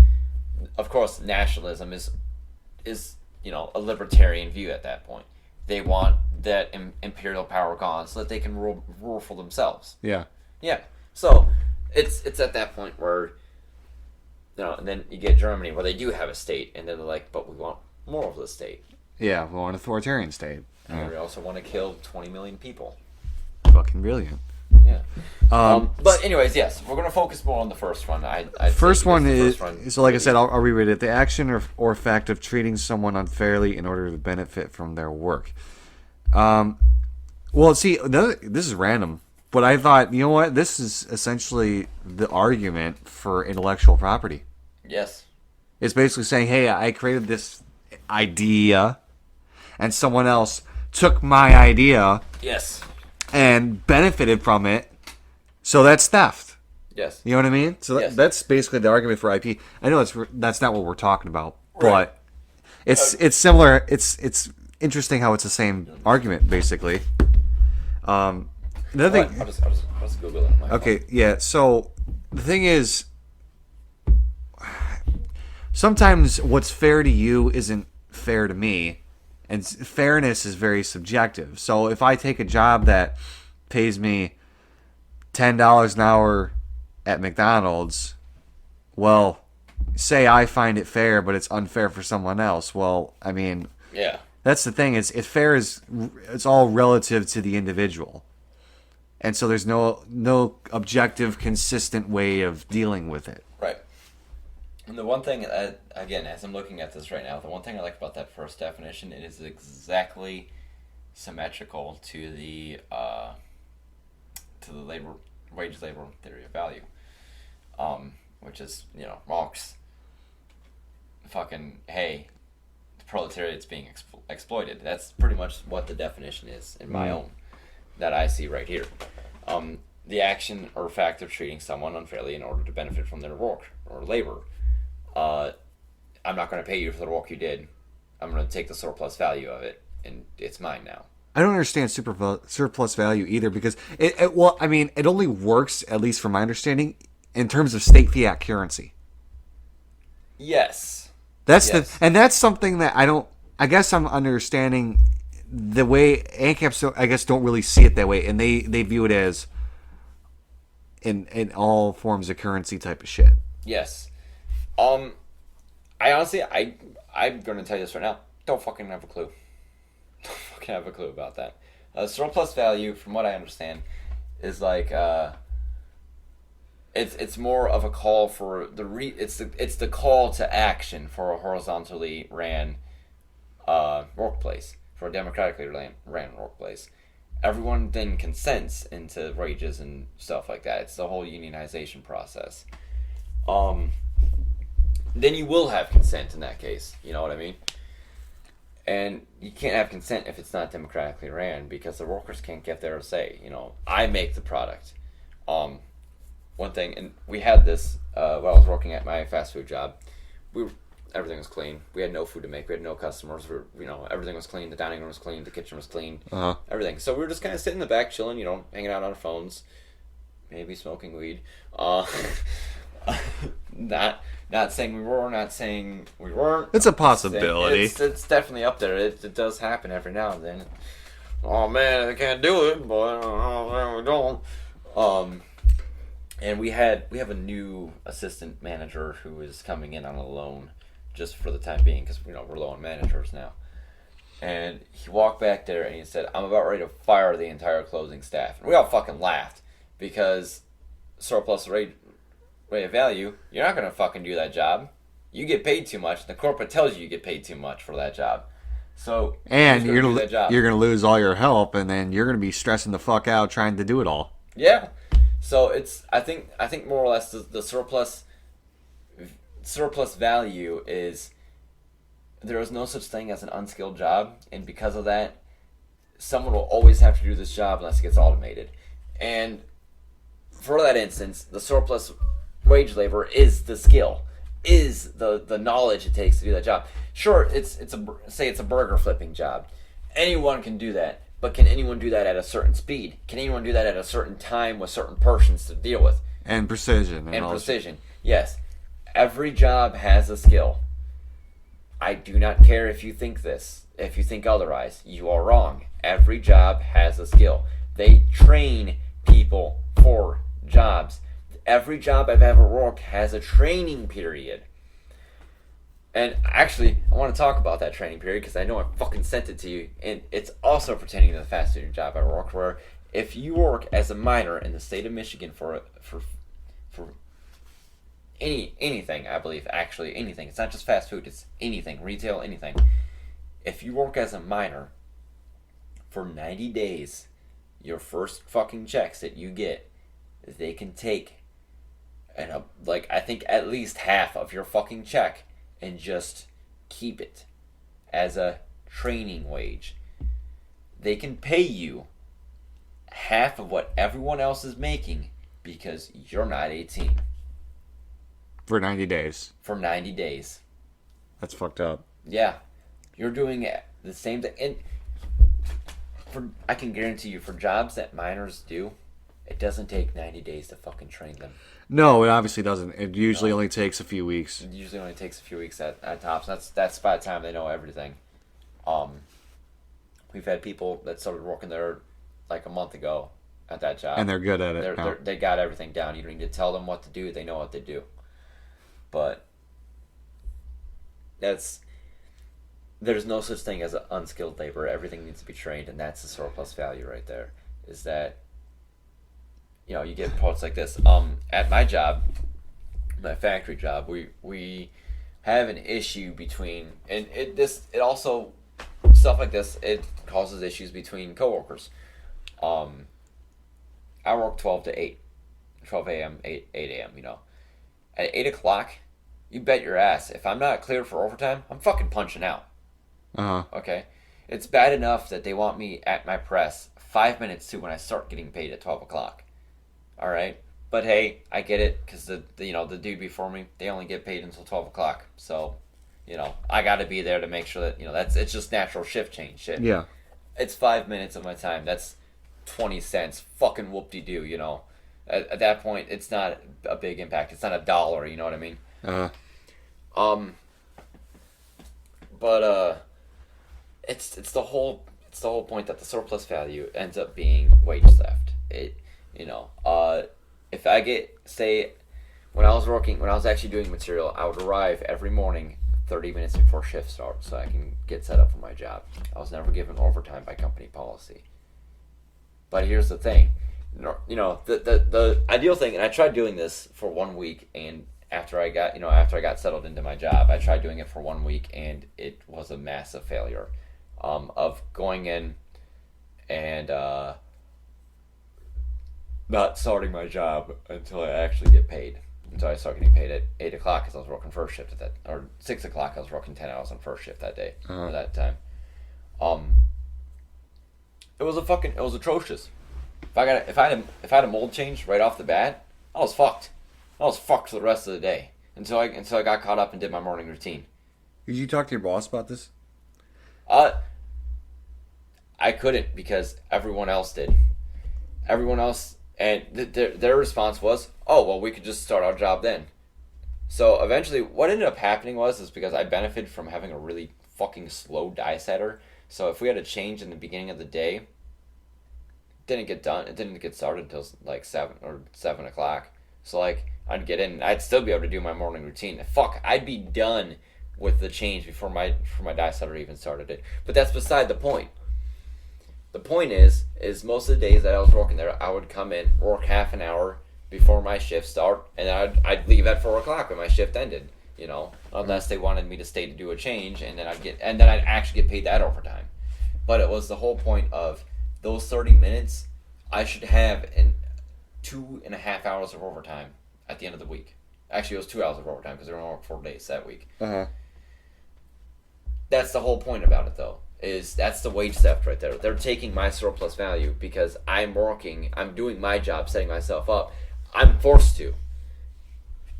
Of course, nationalism is a libertarian view at that point. They want that imperial power gone so that they can rule for themselves. Yeah. Yeah. So it's at that point where and then you get Germany where they do have a state, and then they're like, but we want more of the state. Yeah, we want an authoritarian state. And we also want to kill 20 million people. Fucking brilliant. Yeah. But anyways, yes, we're gonna focus more on the first one. First one is so, like I said, I'll reread it. The action or fact of treating someone unfairly in order to benefit from their work. Well, see, this is random, but I thought, you know what? This is essentially the argument for intellectual property. Yes. It's basically saying, hey, I created this idea, and someone else took my idea. Yes. And benefited from it, so that's theft. Yes. You know what I mean? So yes. That's basically the argument for IP. I know that's not what we're talking about, right. But it's similar. It's interesting how it's the same argument basically. Another thing. I'll just Google it. Okay. Yeah. So the thing is, sometimes what's fair to you isn't fair to me. And fairness is very subjective. So if I take a job that pays me $10 an hour at McDonald's, well, say I find it fair, but it's unfair for someone else. Well, I mean, Yeah. that's the thing. It's fair is it's all relative to the individual, and so there's no objective, consistent way of dealing with it. Right. And the one thing, again, as I'm looking at this right now, the one thing I like about that first definition, it is exactly symmetrical to the wage labor theory of value, which is Marx. Fucking hey, the proletariat's being exploited. That's pretty much what the definition is in my own that I see right here. The action or fact of treating someone unfairly in order to benefit from their work or labor. I'm not going to pay you for the work you did. I'm going to take the surplus value of it, and it's mine now. I don't understand surplus value either because well, I mean, it only works, at least from my understanding, in terms of state fiat currency. Yes. That's something that I guess I'm understanding the way ANCAPs I guess don't really see it that way, and they view it as in all forms of currency type of shit. Yes. I honestly, I'm going to tell you this right now. Don't fucking have a clue. Don't fucking have a clue about that. Surplus value, from what I understand, is like it's more of a call for it's the call to action for a horizontally ran workplace, for a democratically ran workplace. Everyone then consents into wages and stuff like that. It's the whole unionization process. Then you will have consent in that case. You know what I mean? And you can't have consent if it's not democratically ran because the workers can't get their say. I make the product. One thing, and we had this while I was working at my fast food job. Everything was clean. We had no food to make. We had no customers. Everything was clean. The dining room was clean. The kitchen was clean. Everything. So we were just kind of sitting in the back, chilling. Hanging out on our phones, maybe smoking weed. Not saying we were, not saying we weren't. It's a possibility. It's definitely up there. It does happen every now and then. Oh man, I can't do it, but we don't. And we have a new assistant manager who is coming in on a loan, just for the time being, because we're low on managers now. And he walked back there and he said, "I'm about ready to fire the entire closing staff." And we all fucking laughed because surplus rate of value, you're not gonna fucking do that job. You get paid too much. The corporate tells you get paid too much for that job. So and you're gonna lose all your help, and then you're gonna be stressing the fuck out trying to do it all. Yeah. So I think more or less the surplus value is there is no such thing as an unskilled job, and because of that, someone will always have to do this job unless it gets automated. And for that instance, the surplus wage labor is the skill, is the knowledge it takes to do that job. Sure, it's a burger flipping job. Anyone can do that, but can anyone do that at a certain speed? Can anyone do that at a certain time with certain persons to deal with? And precision. And precision. Yes. Every job has a skill. I do not care if you think this. If you think otherwise, you are wrong. Every job has a skill. They train people for jobs. Every job I've ever worked has a training period. And actually, I want to talk about that training period because I know I fucking sent it to you. And it's also pertaining to the fast food job I work, where if you work as a miner in the state of Michigan for anything, I believe, actually anything. It's not just fast food, it's anything, retail, anything. If you work as a miner for 90 days, your first fucking checks that you get, they can take I think at least half of your fucking check and just keep it as a training wage. They can pay you half of what everyone else is making because you're not 18. For 90 days. For 90 days. That's fucked up. Yeah. You're doing the same thing. And I can guarantee you, for jobs that miners do, it doesn't take 90 days to fucking train them. No, it obviously doesn't. It usually only takes a few weeks. It usually only takes a few weeks at tops. That's by the time they know everything. We've had people that started working there like a month ago at that job. And they're good at it. They got everything down. You don't need to tell them what to do. They know what to do. But that's there's no such thing as unskilled labor. Everything needs to be trained, and that's the surplus value right there. Is that you get parts like this. At my job, my factory job, we have an issue between and it also stuff like this. It causes issues between coworkers. I work 12 to 8, 12 a.m., 8 a.m. At 8 o'clock, you bet your ass if I'm not cleared for overtime, I'm fucking punching out. Uh-huh. Okay, it's bad enough that they want me at my press 5 minutes to when I start getting paid at 12 o'clock. All right, but hey, I get it because the dude before me, they only get paid until 12 o'clock. So, I got to be there to make sure that it's just natural shift change shit. Yeah. It's 5 minutes of my time. That's 20 cents. Fucking whoop-de-doo. At that point, it's not a big impact. It's not $1. You know what I mean? But it's the whole point that the surplus value ends up being wage theft. If I get, say, when I was actually doing material, I would arrive every morning 30 minutes before shift starts so I can get set up for my job. I was never given overtime by company policy. But here's the thing, the ideal thing, and I tried doing this for 1 week, and after I got settled into my job, I tried doing it for 1 week, and it was a massive failure, of going in and not starting my job until I actually get paid. Until I start getting paid at 8 o'clock because I was working first shift or 6 o'clock. I was working 10 hours on first shift that day, or that time. It was atrocious. If I had a mold change right off the bat, I was fucked. I was fucked for the rest of the day until I got caught up and did my morning routine. Did you talk to your boss about this? I couldn't because everyone else did. Everyone else, and their response was, "Oh, well, we could just start our job then." So eventually, what ended up happening is because I benefited from having a really fucking slow die setter. So if we had a change in the beginning of the day, it didn't get done. It didn't get started until like 7 o'clock. So I'd get in, I'd still be able to do my morning routine. Fuck, I'd be done with the change before my die setter even started it. But that's beside the point. The point is most of the days that I was working there, I would come in, work half an hour before my shift start, and I'd leave at 4 o'clock when my shift ended. Unless they wanted me to stay to do a change, and then I'd actually get paid that overtime. But it was the whole point of those 30 minutes. I should have 2.5 hours of overtime at the end of the week. Actually, it was 2 hours of overtime because they were only working 4 days that week. That's the whole point about it, though. That's the wage theft right there. They're taking my surplus value because I'm working, I'm doing my job, setting myself up. I'm forced to.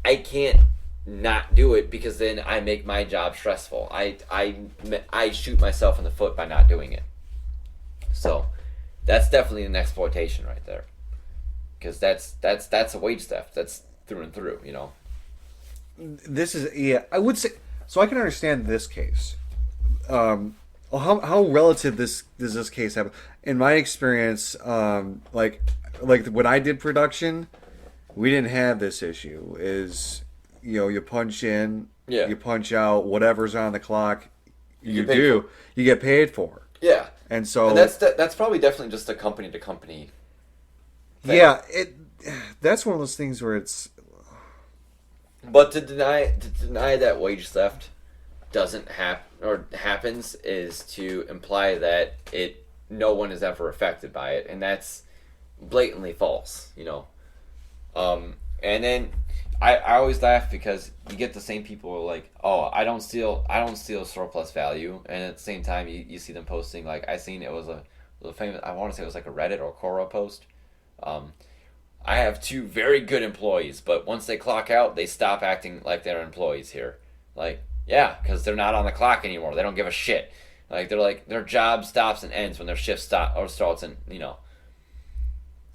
I can't not do it because then I make my job stressful. I shoot myself in the foot by not doing it. So that's definitely an exploitation right there. Because that's a wage theft. That's through and through, This is, I would say, so I can understand this case. How relative does this case have? In my experience, like when I did production, we didn't have this issue. You punch in, you punch out, whatever's on the clock, you get paid for. Yeah, and so that's probably definitely just a company to company thing. Yeah, that's one of those things where it's. But to deny that wage theft doesn't happen or happens is to imply that no one is ever affected by it, and that's blatantly false, And then I always laugh because you get the same people who are like, "Oh, I don't steal surplus value," and at the same time you see them posting I seen it was a famous, I want to say it was like a Reddit or Quora post. I have 2 very good employees, but once they clock out, they stop acting like they're employees here. Yeah, because they're not on the clock anymore. They don't give a shit. They're their job stops and ends when their shift starts, and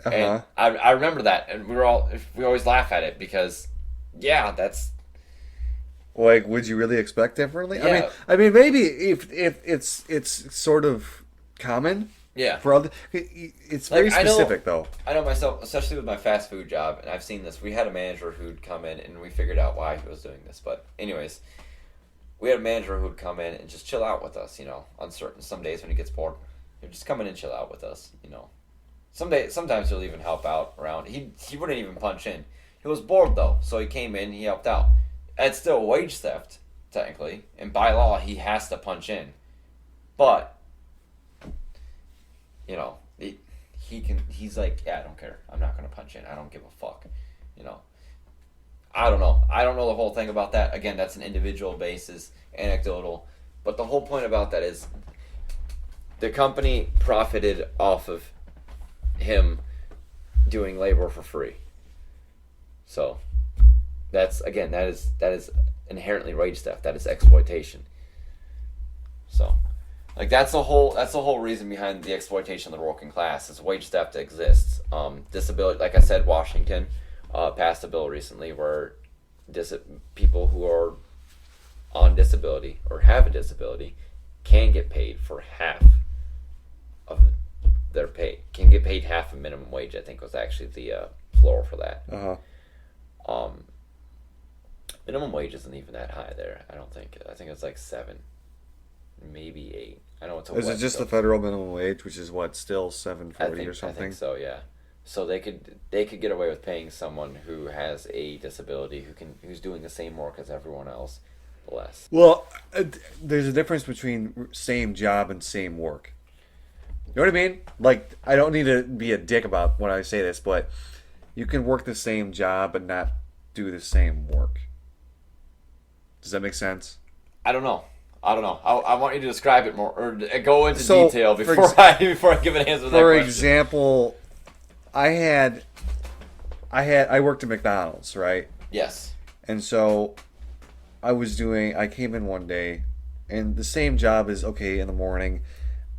And I remember that, and we always laugh at it because, yeah, that's. Would you really expect differently? Yeah. I mean, maybe if it's sort of common, Yeah. For other, it's Like very specific though. I know myself, especially with my fast food job, and I've seen this. We had a manager who'd come in, and we figured out why he was doing this. But anyways, we had a manager who'd come in and just chill out with us. On some days when he gets bored, he'd just come in and chill out with us. Sometimes he'll even help out around. He wouldn't even punch in. He was bored though, so he came in. He helped out. It's still wage theft technically, and by law he has to punch in, but. He's like, yeah, I don't care. I'm not going to punch in. I don't give a fuck. I don't know. I don't know the whole thing about that. Again, that's an individual basis, anecdotal. But the whole point about that is the company profited off of him doing labor for free. So that is inherently wage theft. That is exploitation. So like that's the whole reason behind the exploitation of the working class is wage theft exists. Disability, like I said, Washington passed a bill recently where people who are on disability or have a disability can get paid for half of their pay. Can get paid half of minimum wage. I think was actually the floor for that. Minimum wage isn't even that high there. I don't think. I think it's like 7. Maybe 8. I know it's a. Is it just the federal minimum wage, which is what, still $7.40 or something? I think so. Yeah. So they could get away with paying someone who has a disability who's doing the same work as everyone else less. Well, there's a difference between same job and same work. You know what I mean? Like, I don't need to be a dick about when I say this, but you can work the same job but not do the same work. Does that make sense? I don't know. I want you to describe it more or go into detail before I give an answer to that question. For example, I worked at McDonald's, right? Yes. And so I came in one day, and the same job is, okay, in the morning,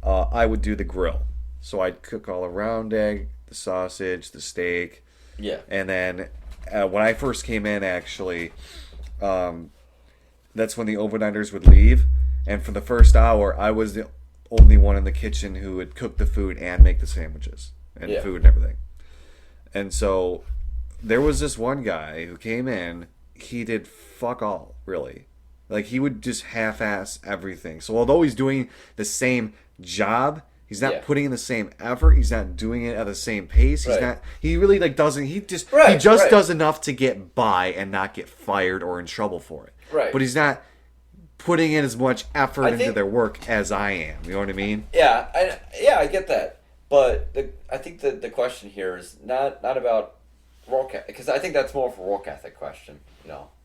I would do the grill. So I'd cook all the round egg, the sausage, the steak. Yeah. And then when I first came in, actually, that's when the overnighters would leave. And for the first hour, I was the only one in the kitchen who would cook the food and make the sandwiches and food and everything. And so there was this one guy who came in. He did fuck all, really. Like, he would just half-ass everything. So although he's doing the same job, he's not putting in the same effort. He's not doing it at the same pace. He's not. He really doesn't. He just does enough to get by and not get fired or in trouble for it. Right. But he's not putting in as much effort into their work as I am. You know what I mean? Yeah, I get that. But I think the question here is not about work ethic, because I think that's more of a work ethic question.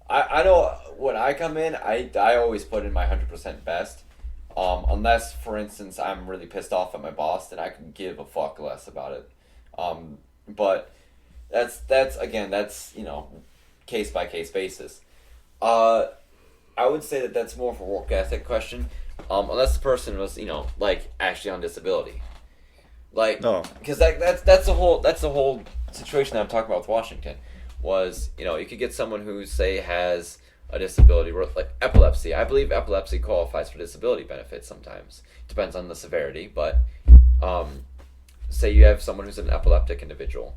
I know when I come in, I always put in my 100% best. Unless, for instance, I'm really pissed off at my boss, then I can give a fuck less about it. But that's case by case basis. I would say that's more of a work ethic question, unless the person was actually on disability, because that's the whole situation that I'm talking about with Washington. Was you could get someone who say has a disability, like epilepsy. I believe epilepsy qualifies for disability benefits sometimes. Depends on the severity, but say you have someone who's an epileptic individual,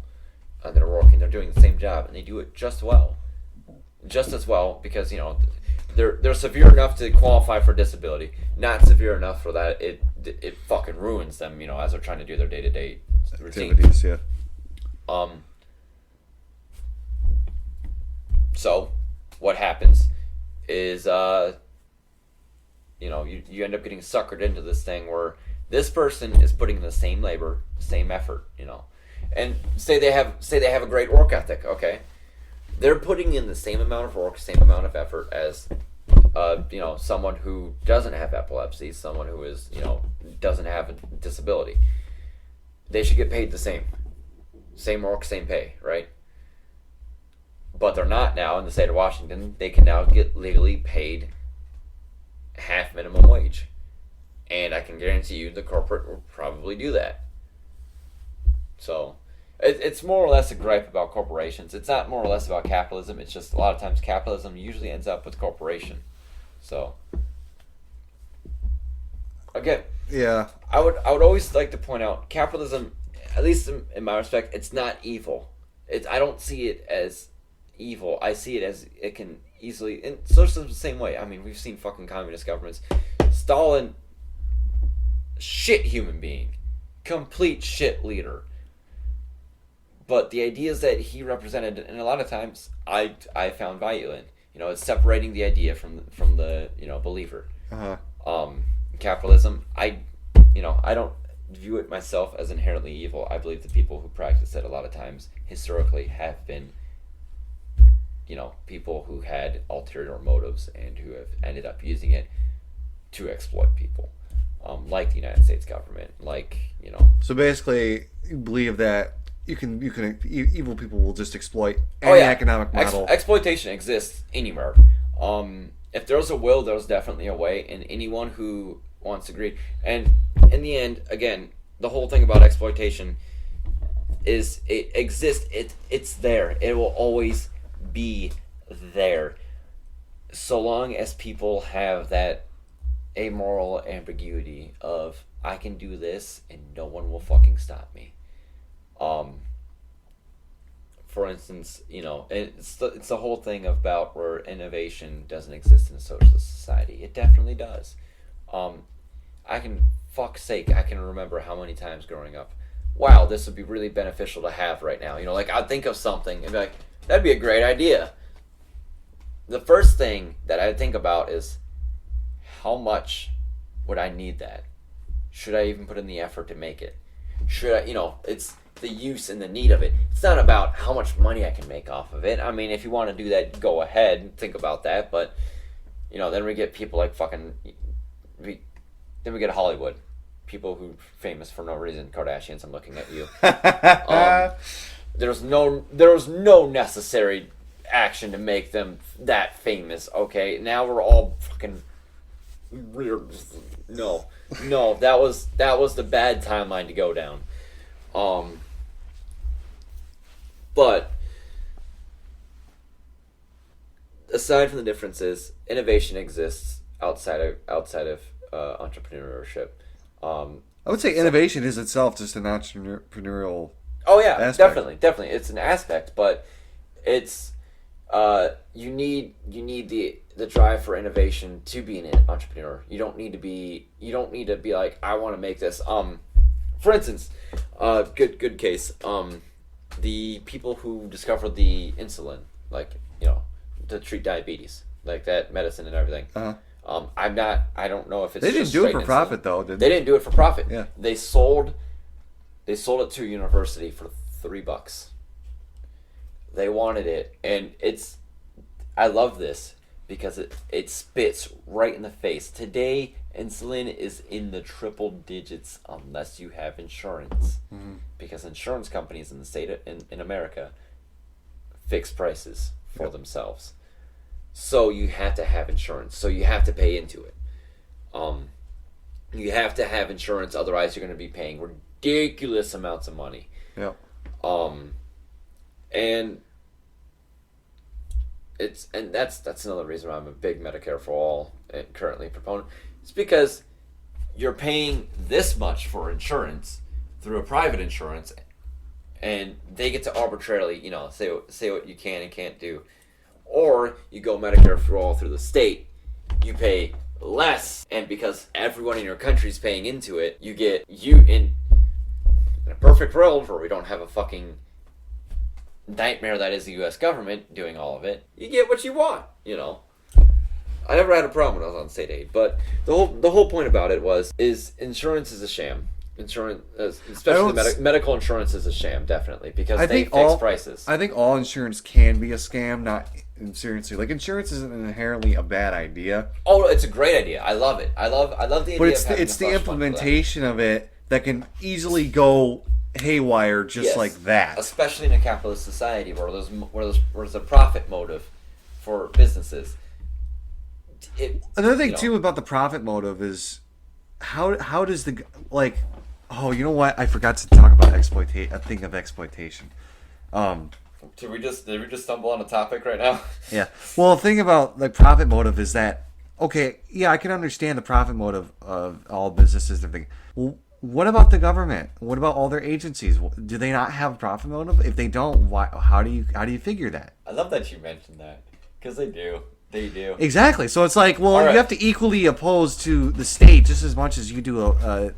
and they're doing the same job, and they do it just as well, because they're severe enough to qualify for disability, not severe enough for that it fucking ruins them, as they're trying to do their day-to-day activities, yeah. So what happens is you end up getting suckered into this thing where this person is putting in the same labor, same effort, and say they have a great work ethic. Okay, they're putting in the same amount of work, same amount of effort as someone who doesn't have epilepsy, someone who is doesn't have a disability. They should get paid the same work, same pay, right? But they're not now in the state of Washington. They can now get legally paid half minimum wage. And I can guarantee you the corporate will probably do that. So it's more or less a gripe about corporations. It's not more or less about capitalism. It's just a lot of times capitalism usually ends up with corporation. So, again, Yeah. I would always like to point out capitalism, at least in my respect, it's not evil. I don't see it as evil. I see it as it can easily, and socialism the same way. I mean, we've seen fucking communist governments. Stalin, shit human being, complete shit leader. But the ideas that he represented, and a lot of times I found value in. It's separating the idea from the believer. Capitalism, I don't view it myself as inherently evil. I believe the people who practice it a lot of times historically have been people who had ulterior motives and who have ended up using it to exploit people, like the United States government, So basically, you believe that evil people will just exploit any economic model. Exploitation exists anywhere. If there's a will, there's definitely a way, and anyone who wants to agree. And in the end, again, the whole thing about exploitation is it exists. It's there. It will always be there, so long as people have that amoral ambiguity of I can do this and no one will fucking stop me. For instance, it's the whole thing about where innovation doesn't exist in a socialist society. It definitely does. I can remember how many times growing up, wow, this would be really beneficial to have right now. I'd think of something and be like, that'd be a great idea. The first thing that I think about is, how much would I need that? Should I even put in the effort to make it? Should I, it's the use and the need of it. It's not about how much money I can make off of it. I mean, if you want to do that, go ahead and think about that. But, then we get people like then we get Hollywood. People who are famous for no reason. Kardashians, I'm looking at you. There was no necessary action to make them that famous. Okay, now we're all fucking weird. No, that was the bad timeline to go down. But aside from the differences, innovation exists outside of entrepreneurship. I would say innovation is itself just an entrepreneurial. Oh yeah, aspect. definitely, it's an aspect, but it's you need the drive for innovation to be an entrepreneur. You don't need to be like, I want to make this. For instance, good case. The people who discovered the insulin, to treat diabetes, like that medicine and everything. I don't know if it's. They didn't do it for profit though, did they? They didn't do it for profit. Yeah. They sold it to a university for $3. They wanted it, and I love this because it spits right in the face. Today, insulin is in the triple digits unless you have insurance, because insurance companies in the state in America fix prices for themselves. So you have to have insurance. So you have to pay into it. You have to have insurance, otherwise you're going to be paying ridiculous amounts of money. Yeah. And that's another reason why I'm a big Medicare for All currently proponent. It's because you're paying this much for insurance through a private insurance, and they get to arbitrarily, say what you can and can't do. Or you go Medicare for All through the state, you pay less, and because everyone in your country is paying into it, you get in a perfect world where we don't have a fucking nightmare that is the U.S. government doing all of it, you get what you want. I never had a problem when I was on state aid, but the whole point about it is insurance is a sham. Insurance, especially medical insurance, is a sham, definitely, because they fix prices. I think all insurance can be a scam, not seriously. Like, insurance isn't inherently a bad idea. Oh, it's a great idea. I love it. I love the idea. But it's the implementation of it that can easily go haywire, just like that. Especially in a capitalist society where there's a profit motive for businesses. Another thing too about the profit motive is how does the you know what, I forgot to talk about exploitation. I think of exploitation. Did we just stumble on a topic right now? Yeah. Well, the thing about profit motive is that okay, yeah, I can understand the profit motive of all businesses and everything. Well, what about the government? What about all their agencies? Do they not have a profit motive? If they don't, why? How do you figure that? I love that you mentioned that because they do. They do. Exactly. So it's like, well, All right. you have to equally oppose to the state just as much as you do the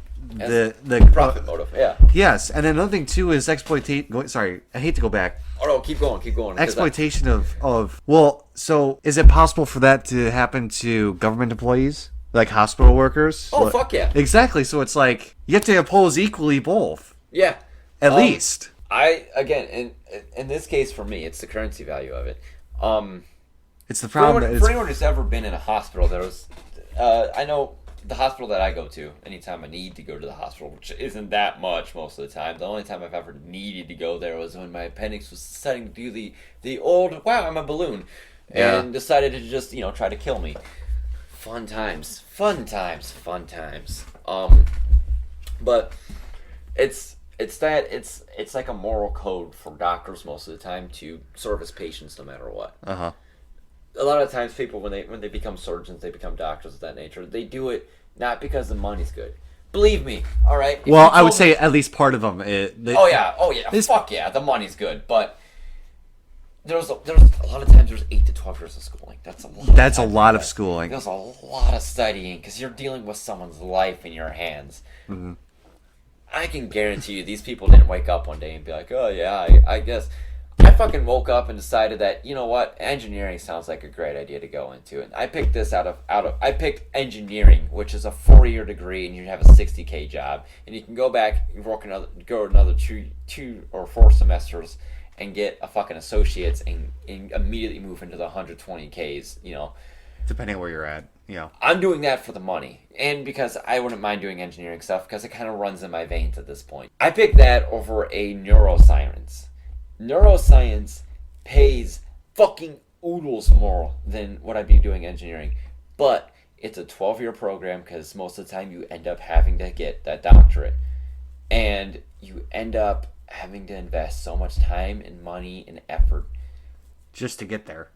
Profit motive. Yeah. yes, and then another thing too is exploitation. Sorry, I hate to go back. Oh no, keep going, keep going. 'Cause Exploitation of well, so is it possible for that to happen to government employees, like hospital workers? Oh, fuck yeah. Exactly. So it's like you have to oppose equally both, yeah. at least. I again in this case for me, it's the currency value of it. It's the For problem. anyone, That for it's, anyone who's ever been in a hospital, there was, I know the hospital that I go to, anytime I need to go to the hospital, which isn't that much most of the time. The only time I've ever needed to go there was when my appendix was starting to do the old, wow, I'm a balloon, and decided to just, try to kill me. Fun times. Fun times. Fun times. But it's like a moral code for doctors most of the time to service patients no matter what. uh-huh. A lot of times people when they become surgeons, they become doctors of that nature, they do it not because the money's good. Believe me, all right? If Well, you I would told say me- at least part of them. oh yeah, This- fuck yeah, the money's good, but there's a lot of times there's 8 to 12 years of schooling. That's a lot. That's a time lot for of that. schooling. There's a lot of studying because you're dealing with someone's life in your hands. Mm-hmm. I can guarantee you these people didn't wake up one day and be like, oh yeah, I guess. I fucking woke up and decided that, you know what, engineering sounds like a great idea to go into. And I picked this I picked engineering, which is a 4-year degree and you have a 60K job. And you can go back and go another two or 4 semesters and get a fucking associate's and immediately move into the 120Ks, Depending on where you're at, I'm doing that for the money, and because I wouldn't mind doing engineering stuff because it kind of runs in my veins at this point. I picked that over a neuroscience. Neuroscience pays fucking oodles more than what I'd be doing engineering, but it's a 12-year program because most of the time you end up having to get that doctorate, and you end up having to invest so much time and money and effort just to get there.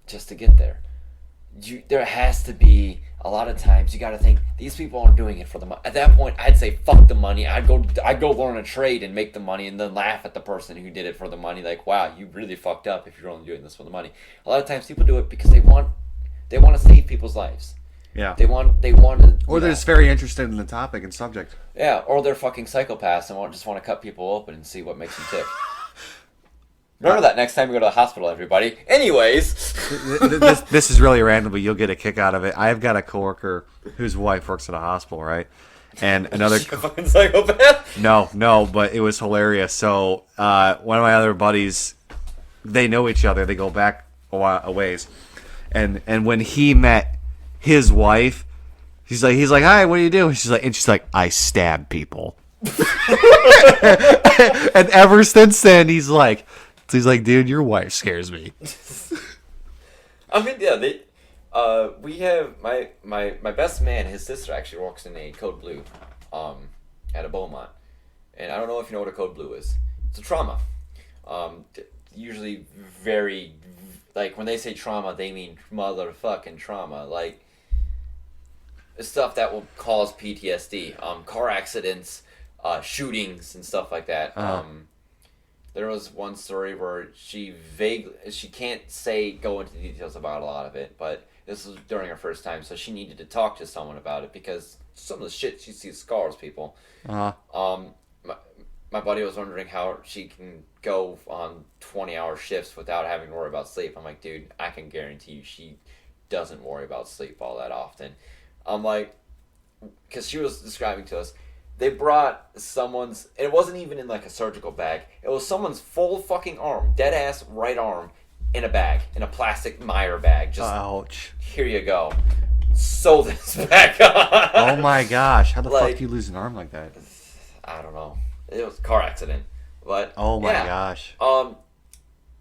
There has to be a lot of times you got to think these people aren't doing it for the money. At that point, I'd say fuck the money. I'd go learn a trade and make the money, and then laugh at the person who did it for the money. Like, wow, you really fucked up if you're only doing this for the money. A lot of times people do it because they want to save people's lives. Yeah. They want to. Or they're just very interested in the topic and subject. Yeah, or they're fucking psychopaths and just want to cut people open and see what makes them tick. Remember that next time you go to the hospital, everybody. Anyways. This is really random, but you'll get a kick out of it. I've got a coworker whose wife works at a hospital, right? And another fucking psychopath? No, but it was hilarious. So one of my other buddies, they know each other. They go back a ways, and when he met his wife, he's like, "Hi, what do you do?" And she's like, "I stab people." And ever since then, he's like, "Dude, your wife scares me." I mean, yeah, we have my best man. His sister actually works in a code blue, at a Beaumont, and I don't know if you know what a code blue is. It's a trauma. Usually, very like when they say trauma, they mean motherfucking trauma, like stuff that will cause PTSD, car accidents, shootings, and stuff like that. There was one story where she can't go into details about a lot of it, but this was during her first time, so she needed to talk to someone about it because some of the shit she sees scars people. My buddy was wondering how she can go on 20-hour shifts without having to worry about sleep. I'm like, dude, I can guarantee you she doesn't worry about sleep all that often. I'm like, because she was describing to us, they brought someone's, and it wasn't even in like a surgical bag. It was someone's full fucking arm, dead ass right arm, in a bag, in a plastic Meyer bag. Just, ouch. Here you go. Sew this back on. Oh my gosh, how the fuck do you lose an arm like that? I don't know. It was a car accident, but oh my gosh.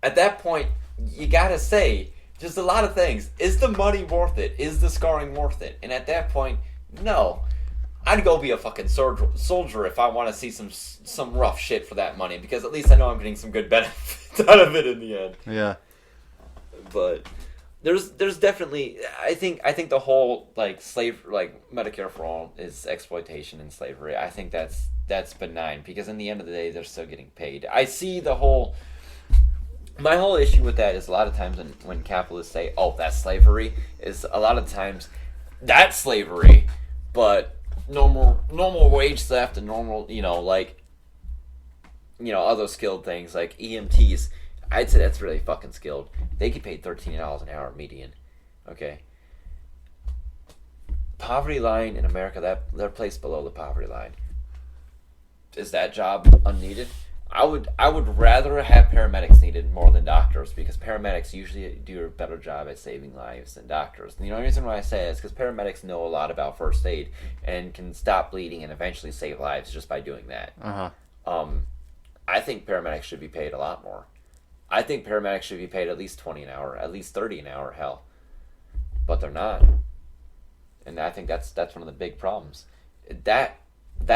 At that point, you gotta say just a lot of things. Is the money worth it? Is the scarring worth it? And at that point, no. I'd go be a fucking soldier if I want to see some rough shit for that money, because at least I know I'm getting some good benefit out of it in the end. Yeah. But there's definitely I think the whole like Medicare for all is exploitation and slavery. I think that's benign because in the end of the day they're still getting paid. I see my whole issue with that is a lot of times when capitalists say, "Oh, that's slavery," is a lot of times that's slavery, but normal wage theft and normal other skilled things like EMTs. I'd say that's really fucking skilled. They get paid $13 an hour median. Okay. Poverty line in America, they're placed below the poverty line. Is that job unneeded? I would rather have paramedics needed more than doctors because paramedics usually do a better job at saving lives than doctors. And the only reason why I say it is because paramedics know a lot about first aid and can stop bleeding and eventually save lives just by doing that. I think paramedics should be paid a lot more. I think paramedics should be paid at least 20 an hour, at least 30 an hour, hell. But they're not. And I think that's one of the big problems. That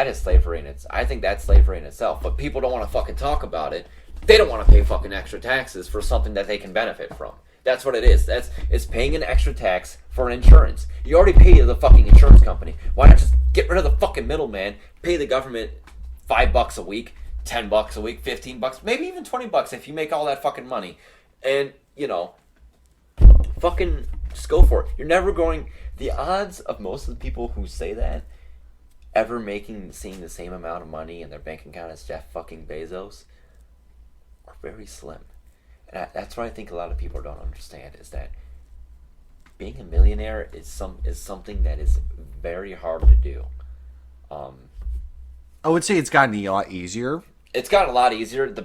is slavery I think that's slavery in itself, but people don't want to fucking talk about it. They don't want to pay fucking extra taxes for something that they can benefit from. That's what it is. It's paying an extra tax for an insurance. You already pay the fucking insurance company. Why not just get rid of the fucking middleman, pay the government $5 a week, $10 a week, $15, maybe even $20 if you make all that fucking money. And, fucking just go for it. You're never going... The odds of most of the people who say that ever seeing the same amount of money in their bank account as Jeff fucking Bezos are very slim. And that's what I think a lot of people don't understand is that being a millionaire is something that is very hard to do. I would say it's gotten a lot easier. It's gotten a lot easier. The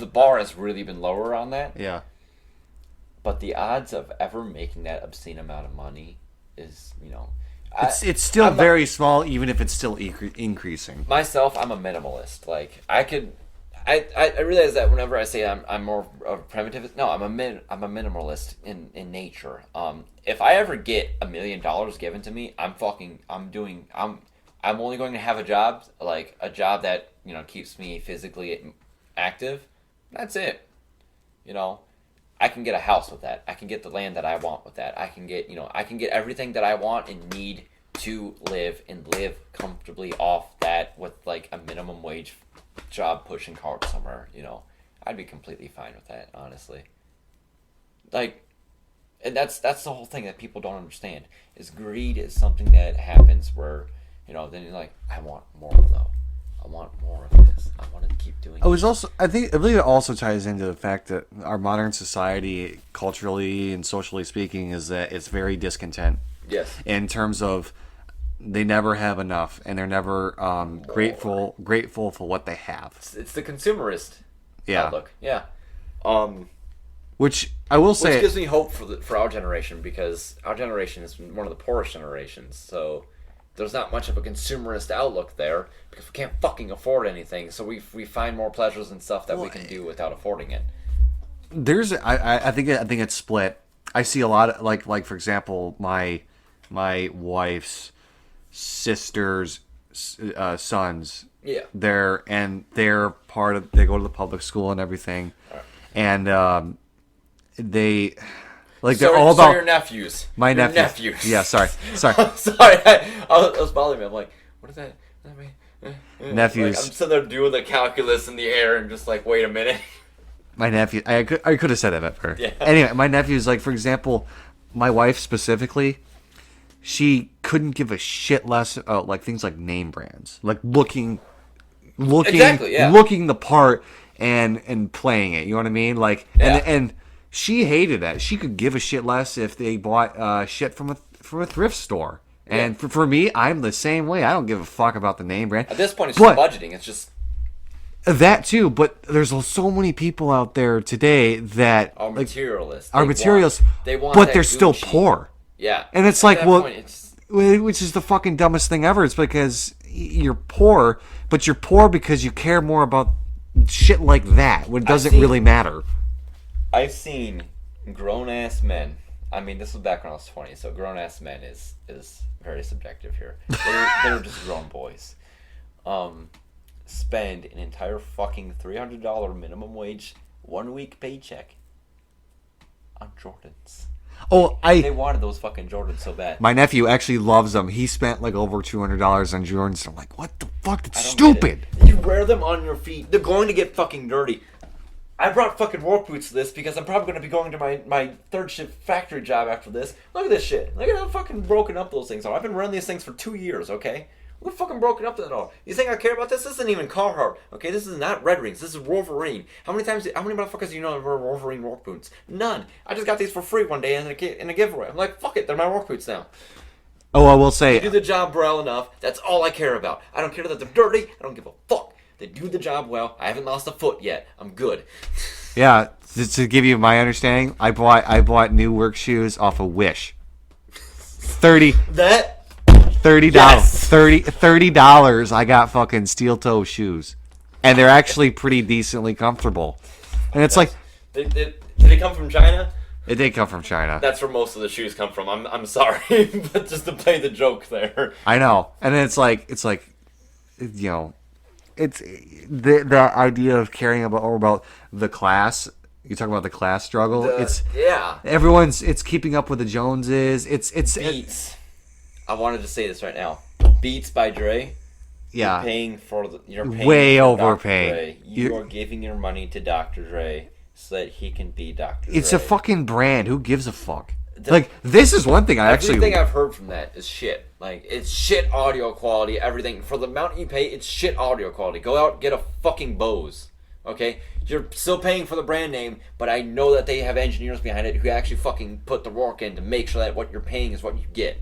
bar has really been lower on that. Yeah. But the odds of ever making that obscene amount of money is, it's still very small, even if it's still increasing. Myself, I'm a minimalist. Like I realize that whenever I say I'm more of a primitivist, no, I'm a minimalist in nature. If I ever get $1 million given to me, I'm only going to have a job that keeps me physically active. That's it. I can get a house with that. I can get the land that I want with that. I can get everything that I want and need to live comfortably off that with like a minimum wage job pushing cart somewhere. I'd be completely fine with that, honestly. And that's the whole thing that people don't understand is greed is something that happens where then you're like, I want more though. I want more of this. I want to keep doing it. I believe it also ties into the fact that our modern society, culturally and socially speaking, is that it's very discontent. Yes. In terms of they never have enough and they're never grateful for what they have. It's the consumerist outlook. Yeah. Which I will say, which gives me hope for our generation because our generation is one of the poorest generations. So there's not much of a consumerist outlook there because we can't fucking afford anything. So we find more pleasures and stuff that we can do without affording it. I think it's split. I see a lot of like for example, my wife's sister's sons. Yeah. They're part of. They go to the public school and everything, and they. They're all about your nephews. My your nephews. Yeah, sorry. Sorry, I was bothering me. I'm like, what does that mean? Nephews. I'm sitting there doing the calculus in the air and just like, wait a minute. My nephew. I could have said it better. Yeah. Anyway, my nephew's for example, my wife specifically, she couldn't give a shit less about things like name brands, looking exactly, yeah. looking the part and playing it. You know what I mean? And she hated that. She could give a shit less if they bought shit from a thrift store. And for me, I'm the same way. I don't give a fuck about the name brand. At this point, it's just budgeting. It's just that too. But there's so many people out there today that are materialists. They want but they're still poor. Yeah. And it's which is the fucking dumbest thing ever. It's because you're poor, but you're poor because you care more about shit like that when it doesn't really matter. I've seen grown-ass men. I mean, this was back when I was 20, so grown-ass men is very subjective here. They're just grown boys. Spend an entire fucking $300 minimum wage 1 week paycheck on Jordans. Oh, They wanted those fucking Jordans so bad. my nephew actually loves them. He spent like over $200 on Jordans. I'm like, what the fuck? That's I don't get stupid. it. You wear them on your feet. They're going to get fucking dirty. I brought fucking work boots to this because I'm probably going to be going to my third shift factory job after this. Look at this shit. Look at how fucking broken up those things are. I've been running these things for 2 years, okay? Look how fucking broken up that are. You think I care about this? This isn't even Carhartt, okay? This is not Red Rings. This is Wolverine. How many motherfuckers do you know that wear Wolverine work boots? None. I just got these for free one day in a giveaway. I'm like, fuck it. They're my work boots now. Oh, I will say. They do the job well enough. That's all I care about. I don't care that they're dirty. I don't give a fuck. They do the job well. I haven't lost a foot yet. I'm good. Yeah, to give you my understanding, I bought new work shoes off of Wish. $30 Yes. $30 I got fucking steel toe shoes. And they're actually pretty decently comfortable. And it's like, Did they come from China? it did come from China. That's where most of the shoes come from. I'm sorry, but just to play the joke there. I know. And then it's like you know, it's the idea of caring about the class. You talk about the class struggle. It's keeping up with the Joneses. It's Beats. I wanted to say this right now. Beats by Dre. Yeah. You're paying way for overpaying. Dr. Dre. You are giving your money to Dr. Dre so that he can be Dr. Dre. It's a fucking brand. Who gives a fuck? Like, this is one thing Everything I've heard from that is shit. Like, it's shit audio quality, everything. For the amount you pay, it's shit audio quality. Go out, get a fucking Bose. Okay? You're still paying for the brand name, but I know that they have engineers behind it who actually fucking put the work in to make sure that what you're paying is what you get.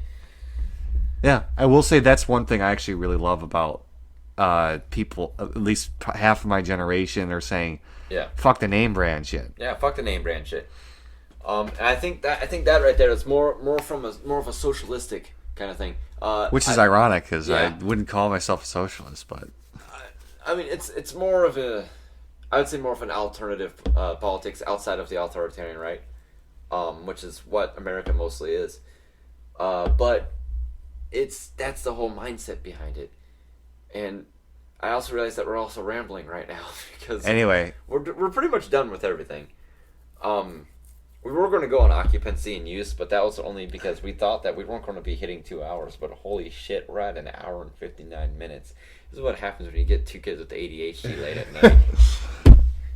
Yeah, I will say that's one thing I actually really love about people, at least half of my generation are saying, yeah, fuck the name brand shit. Yeah, fuck the name brand shit. And I think that right there is more of a socialistic kind of thing. Which is ironic because I wouldn't call myself a socialist, but I mean it's more of I would say more of an alternative politics outside of the authoritarian right, which is what America mostly is. But that's the whole mindset behind it, and I also realize that we're also rambling right now because anyway, we're pretty much done with everything. We were going to go on occupancy and use, but that was only because we thought that we weren't going to be hitting 2 hours. But holy shit, we're at 1 hour and 59 minutes. This is what happens when you get two kids with ADHD late at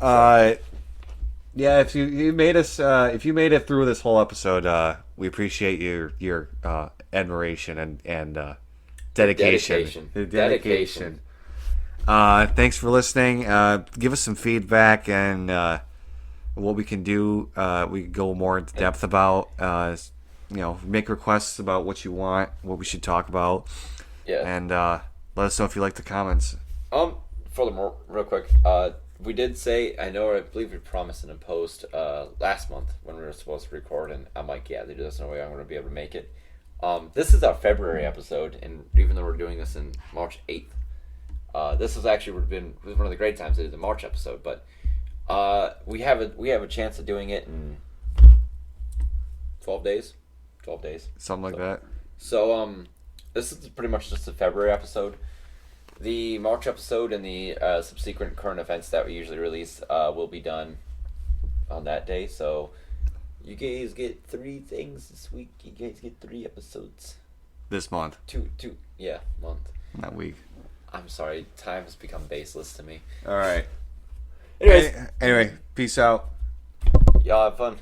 night. Yeah, if you made us, if you made it through this whole episode, we appreciate your admiration and dedication. Dedication. Thanks for listening. Give us some feedback and what we can do. We can go more into depth about. Make requests about what you want, what we should talk about. Yeah. And let us know if you like the comments. Furthermore, real quick, we did say, I believe we promised in a post last month when we were supposed to record, and I'm like, yeah, there's no way I'm going to be able to make it. This is our February episode, and even though we're doing this in March 8th, this has actually been one of the great times to do the March episode, but we have a chance of doing it in 12 days. Something like that. So, this is pretty much just a February episode. The March episode and the subsequent current events that we usually release will be done on that day. So, you guys get 3 things this week. You guys get 3 episodes. This month. Month. Not week. I'm sorry, time has become baseless to me. All right. Anyways. Anyway, peace out. Y'all have fun.